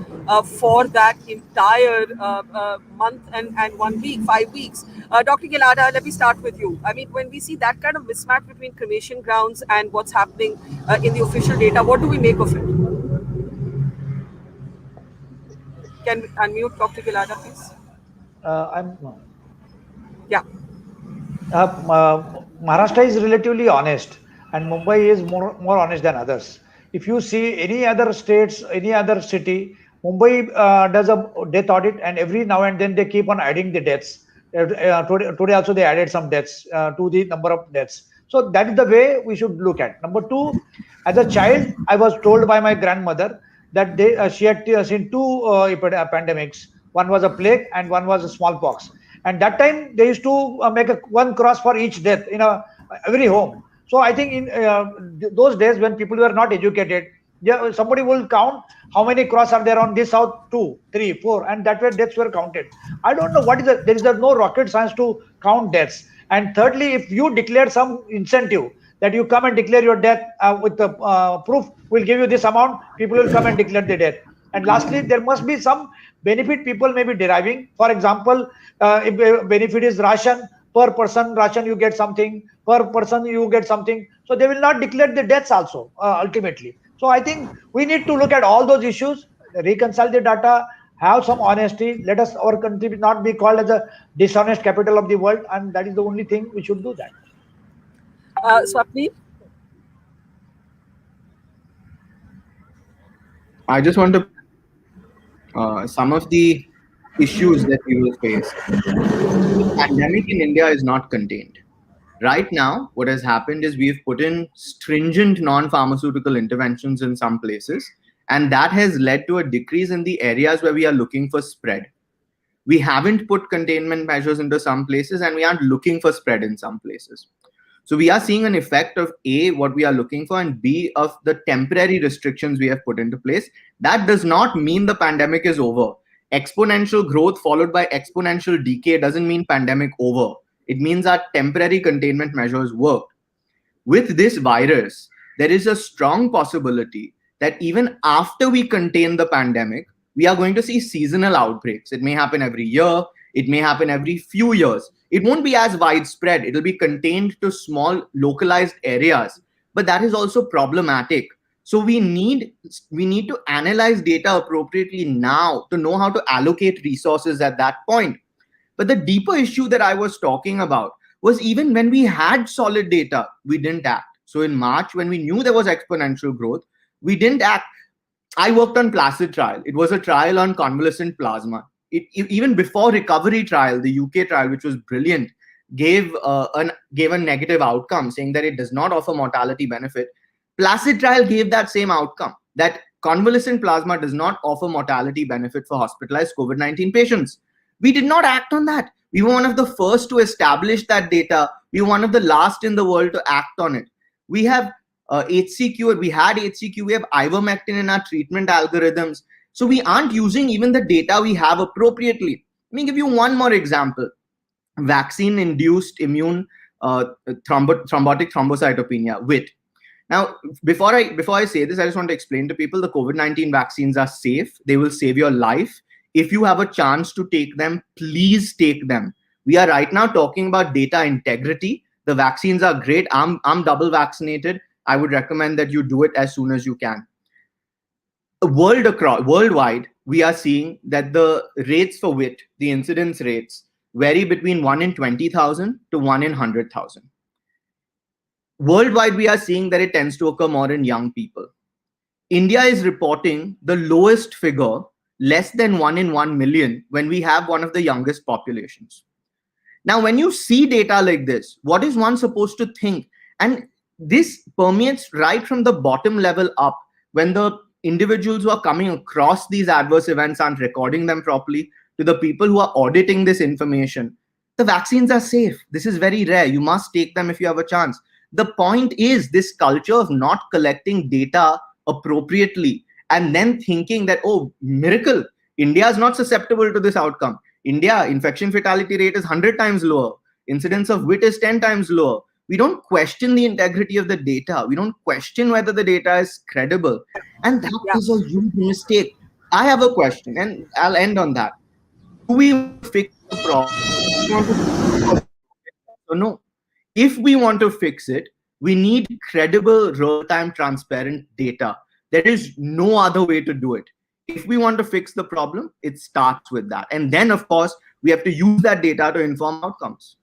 for that entire month and 1 week, 5 weeks. Dr. Gilada, let me start with you. I mean, when we see that kind of mismatch between cremation grounds and what's happening in the official data, what do we make of it? Can we unmute Dr. Gilada, please? Yeah. Maharashtra is relatively honest, and Mumbai is more honest than others. If you see any other states, any other city, Mumbai does a death audit, and every now and then they keep on adding the deaths. Today also they added some deaths to the number of deaths. So that is the way we should look at. Number two, as a child, I was told by my grandmother that she had seen two pandemics. One was a plague and one was a smallpox. And that time they used to make one cross for each death in every home. So I think in those days when people were not educated, Yeah, somebody will count how many cross are there on this house, 2, 3, 4, and that way deaths were counted. I don't know what is the, there is no rocket science to count deaths. And thirdly, if you declare some incentive that you come and declare your death with the proof, we'll give you this amount, people will come and declare the death. And lastly, there must be some benefit people may be deriving. For example, if benefit is ration, per person ration you get something, per person you get something. So they will not declare the deaths also ultimately. So I think we need to look at all those issues, reconcile the data, have some honesty. Let us our country not be called as a dishonest capital of the world, and that is the only thing we should do that. Swapneil? I just want to some of the issues that we will face. The pandemic in India is not contained. Right now, what has happened is we've put in stringent non-pharmaceutical interventions in some places, and that has led to a decrease in the areas where we are looking for spread. We haven't put containment measures into some places, and we aren't looking for spread in some places. So we are seeing an effect of A, what we are looking for, and B, of the temporary restrictions we have put into place. That does not mean the pandemic is over. Exponential growth followed by exponential decay doesn't mean pandemic over. It means our temporary containment measures work. With this virus, there is a strong possibility that even after we contain the pandemic, we are going to see seasonal outbreaks. It may happen every year, it may happen every few years. It won't be as widespread, it'll be contained to small localized areas, but that is also problematic. So we need to analyze data appropriately now to know how to allocate resources at that point. But the deeper issue that I was talking about was even when we had solid data, we didn't act. So in March, when we knew there was exponential growth, we didn't act. I worked on Placid trial. It was a trial on convalescent plasma. Even before recovery trial, the UK trial, which was brilliant, gave a negative outcome, saying that it does not offer mortality benefit. Placid trial gave that same outcome, that convalescent plasma does not offer mortality benefit for hospitalized COVID-19 patients. We did not act on that. We were one of the first to establish that data. We were one of the last in the world to act on it. We have HCQ, we had HCQ, we have ivermectin in our treatment algorithms. So we aren't using even the data we have appropriately. Let me give you one more example. Vaccine-induced immune thrombotic thrombocytopenia, WIT. Now, before I say this, I just want to explain to people the COVID-19 vaccines are safe. They will save your life. If you have a chance to take them, please take them. We are right now talking about data integrity. The vaccines are great. I'm double vaccinated. I would recommend that you do it as soon as you can. Worldwide, we are seeing that the rates for WIT, the incidence rates, vary between 1 in 20,000 to 1 in 100,000. Worldwide, we are seeing that it tends to occur more in young people. India is reporting the lowest figure, less than 1 in 1 million, when we have one of the youngest populations. Now, when you see data like this, what is one supposed to think? And this permeates right from the bottom level up, when the individuals who are coming across these adverse events aren't recording them properly, to the people who are auditing this information. The vaccines are safe. This is very rare. You must take them if you have a chance. The point is this culture of not collecting data appropriately and then thinking that, oh, miracle, India is not susceptible to this outcome. India, infection fatality rate is 100 times lower. Incidence of WIT is 10 times lower. We don't question the integrity of the data. We don't question whether the data is credible. And that is a huge mistake. I have a question, and I'll end on that. Do we want to fix the problem? So no. If we want to fix it, we need credible, real-time, transparent data. There is no other way to do it. If we want to fix the problem, it starts with that. And then, of course, we have to use that data to inform outcomes.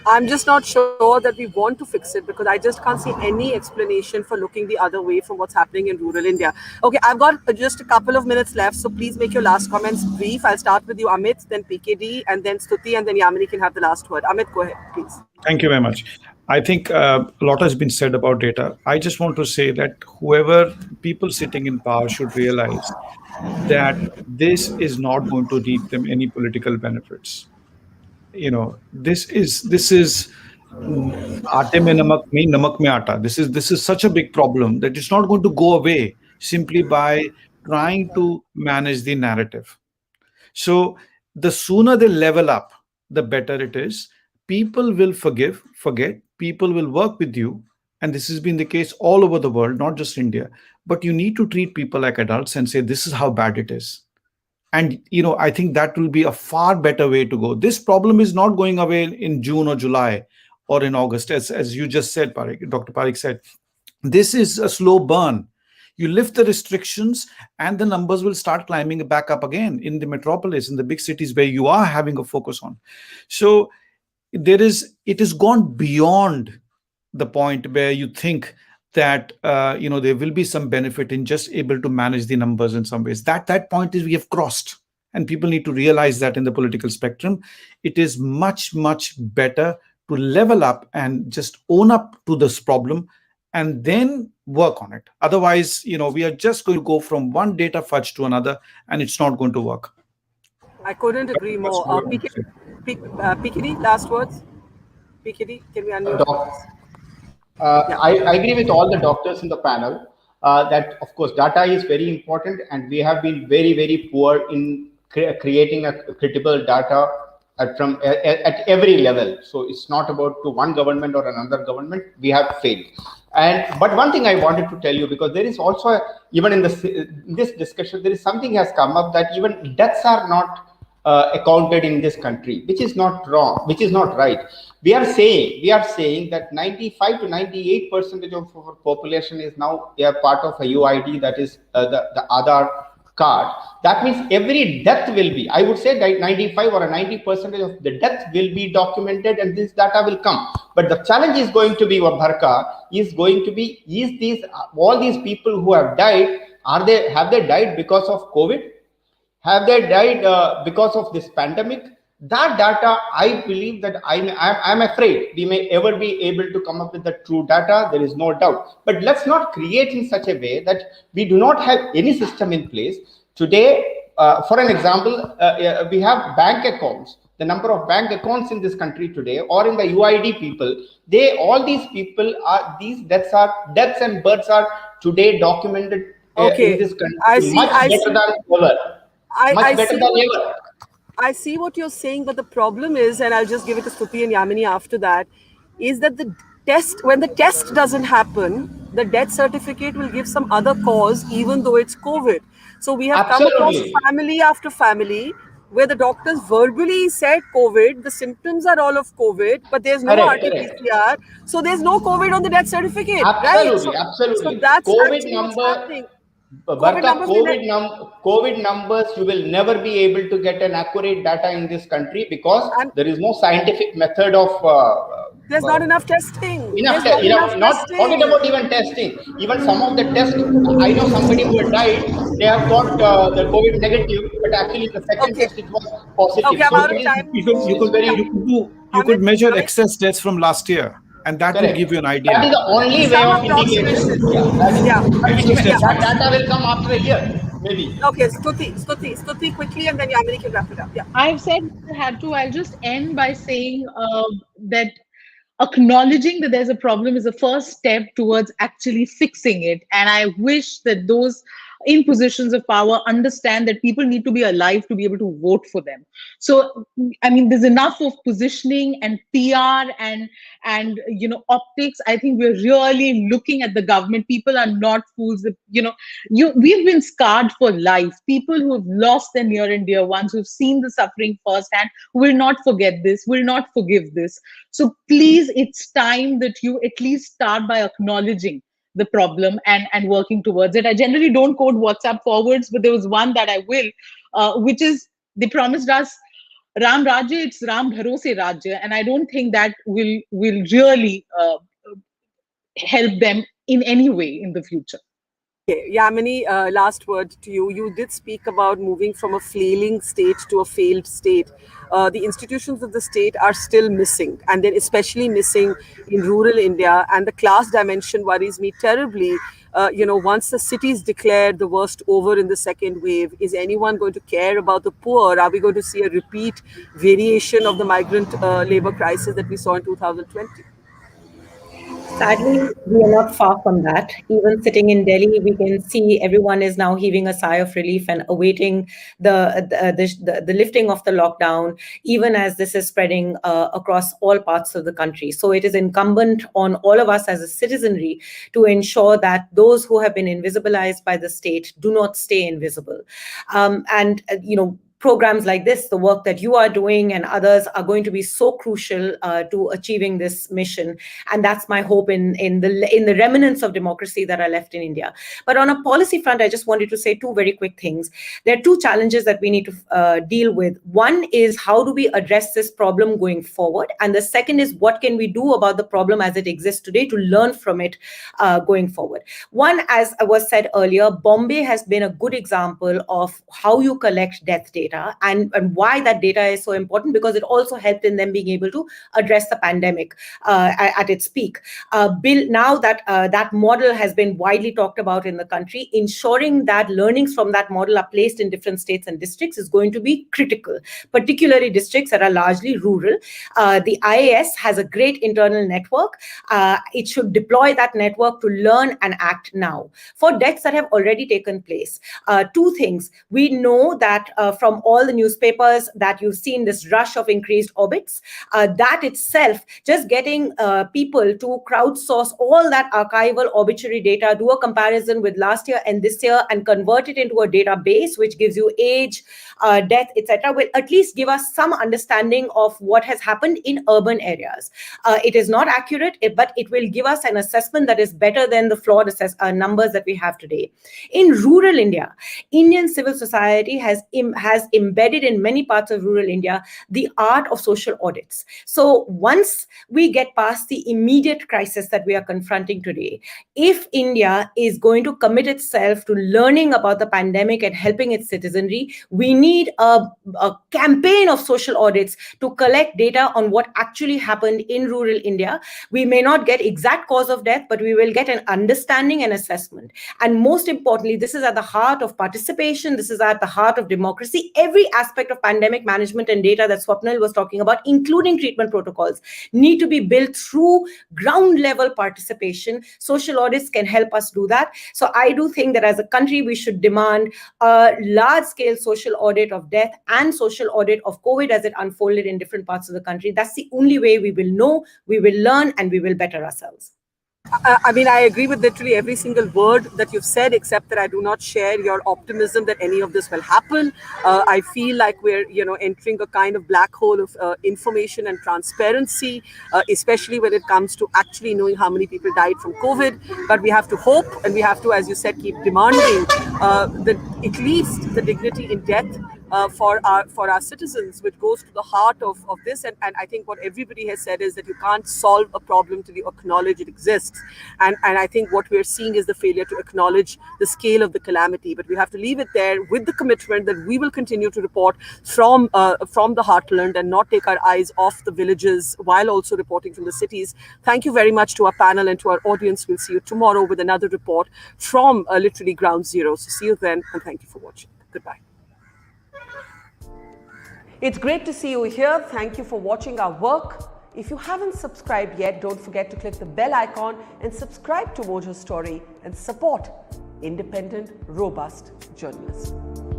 I'm just not sure that we want to fix it, because I just can't see any explanation for looking the other way from what's happening in rural India. Okay, I've got just a couple of minutes left, so please make your last comments brief. I'll start with you, Amit, then PKD, and then Stutee, and then Yamini can have the last word. Amit, go ahead, please. Thank you very much. I think a lot has been said about data. I just want to say that whoever people sitting in power should realize that this is not going to reap them any political benefits. You know, this is Aate mein namak mein aata. This is such a big problem that it's not going to go away simply by trying to manage the narrative. So the sooner they level up, the better it is. People will forget, people will work with you. And this has been the case all over the world, not just India. But you need to treat people like adults and say, this is how bad it is. And I think that will be a far better way to go. This problem is not going away in June or July or in August, as you just said, Parikh, Dr. Parikh said. This is a slow burn. You lift the restrictions and the numbers will start climbing back up again in the metropolis, in the big cities where you are having a focus on. So it has gone beyond the point where you think that there will be some benefit in just able to manage the numbers in some ways. That point is we have crossed, and people need to realize that in the political spectrum it is much better to level up and just own up to this problem and then work on it. Otherwise, we are just going to go from one data fudge to another, and it's not going to work. I couldn't agree more. Piketty, last words. Piketty, can we unmute you, please? I agree with all the doctors in the panel that, of course, data is very important, and we have been very poor in creating a credible data at every level. So it's not about to one government or another government. We have failed. But one thing I wanted to tell you, because there is also even in this discussion, there is something has come up that even deaths are not accounted in this country, which is not wrong, which is not right. We are saying that 95 to 98% of our population is now a part of a UID, that is the Aadhaar card. That means every death will be, I would say that 95 or 90% of the death will be documented, and this data will come. But the challenge is going to be, Barkha, is these all these people who have died, have they died because of COVID? Have they died because of this pandemic? That data, I believe that I'm afraid we may ever be able to come up with the true data. There is no doubt. But let's not create in such a way that we do not have any system in place. Today, for an example, we have bank accounts. The number of bank accounts in this country today, or in the UID people, all these people are, these deaths and births are today documented in this country much better than ever. Much better than ever. I see what you're saying, but the problem is, and I'll just give it to Stutee and Yamini after that, is that when the test doesn't happen, the death certificate will give some other cause, even though it's COVID. So we have come across family after family where the doctors verbally said COVID, the symptoms are all of COVID, but there's no RT-PCR, so there's no COVID on the death certificate. Absolutely, right? absolutely. So that's COVID what's happening. COVID numbers, you will never be able to get an accurate data in this country because there is no scientific method of. There's not enough testing. Not about even testing. Even some of the tests, I know somebody who had died, they have got the COVID negative, but actually the second test it was positive. Okay, I'm out of time. You could measure excess deaths from last year, and that will give you an idea. That is the only way of indication. That data will come after a year, maybe. Okay, Stutee quickly, and then Yamini can wrap it up. Yeah. I've said I had to. I'll just end by saying that acknowledging that there's a problem is the first step towards actually fixing it. And I wish that those in positions of power understand that people need to be alive to be able to vote for them. So, I mean, there's enough of positioning and PR and optics. I think we're really looking at the government. People are not fools. We've been scarred for life. People who have lost their near and dear ones, who've seen the suffering firsthand, will not forget this, will not forgive this. So please, it's time that you at least start by acknowledging the problem and working towards it. I generally don't quote WhatsApp forwards, but there was one that I will, which is, they promised us Ram Rajya, it's Ram Bharose Rajya, and I don't think that will really help them in any way in the future. Okay, Yamini, last word to you. You did speak about moving from a flailing state to a failed state. The institutions of the state are still missing, and they're especially missing in rural India. And the class dimension worries me terribly once the cities declare the worst over in the second wave, is anyone going to care about the poor? Are we going to see a repeat variation of the migrant labor crisis that we saw in 2020? Sadly, we are not far from that. Even sitting in Delhi, we can see everyone is now heaving a sigh of relief and awaiting the lifting of the lockdown, even as this is spreading across all parts of the country. So it is incumbent on all of us as a citizenry to ensure that those who have been invisibilized by the state do not stay invisible. Programs like this, the work that you are doing and others, are going to be so crucial to achieving this mission. And that's my hope in the remnants of democracy that are left in India. But on a policy front, I just wanted to say two very quick things. There are two challenges that we need to deal with. One is, how do we address this problem going forward? And the second is, what can we do about the problem as it exists today to learn from it going forward? One, as was said earlier, Bombay has been a good example of how you collect death data. And why that data is so important, because it also helped in them being able to address the pandemic at its peak. Now that that model has been widely talked about in the country, ensuring that learnings from that model are placed in different states and districts is going to be critical, particularly districts that are largely rural. The IAS has a great internal network. It should deploy that network to learn and act now. For deaths that have already taken place, two things. We know that from all the newspapers that you've seen this rush of increased obits, that itself, just getting people to crowdsource all that archival obituary data, do a comparison with last year and this year, and convert it into a database which gives you age, death, etc., will at least give us some understanding of what has happened in urban areas. It is not accurate, but it will give us an assessment that is better than the flawed numbers that we have today. In rural India, Indian civil society has embedded in many parts of rural India the art of social audits. So once we get past the immediate crisis that we are confronting today, if India is going to commit itself to learning about the pandemic and helping its citizenry, we need a campaign of social audits to collect data on what actually happened in rural India. We may not get exact cause of death, but we will get an understanding and assessment. And most importantly, this is at the heart of participation. This is at the heart of democracy. Every aspect of pandemic management and data that Swapneil was talking about, including treatment protocols, need to be built through ground level participation. Social audits can help us do that. So I do think that as a country, we should demand a large scale social audit of death and social audit of COVID as it unfolded in different parts of the country. That's the only way we will know, we will learn, and we will better ourselves. I mean, I agree with literally every single word that you've said, except that I do not share your optimism that any of this will happen. I feel like we're, entering a kind of black hole of information and transparency, especially when it comes to actually knowing how many people died from COVID. But we have to hope, and we have to, as you said, keep demanding at least the dignity in death for our citizens, which goes to the heart of this. And I think what everybody has said is that you can't solve a problem till you acknowledge it exists. And I think what we're seeing is the failure to acknowledge the scale of the calamity. But we have to leave it there with the commitment that we will continue to report from the heartland and not take our eyes off the villages while also reporting from the cities. Thank you very much to our panel and to our audience. We'll see you tomorrow with another report from literally ground zero. So see you then, and thank you for watching. Goodbye. It's great to see you here. Thank you for watching our work. If you haven't subscribed yet, don't forget to click the bell icon and subscribe to Mojo Story and support independent, robust journalism.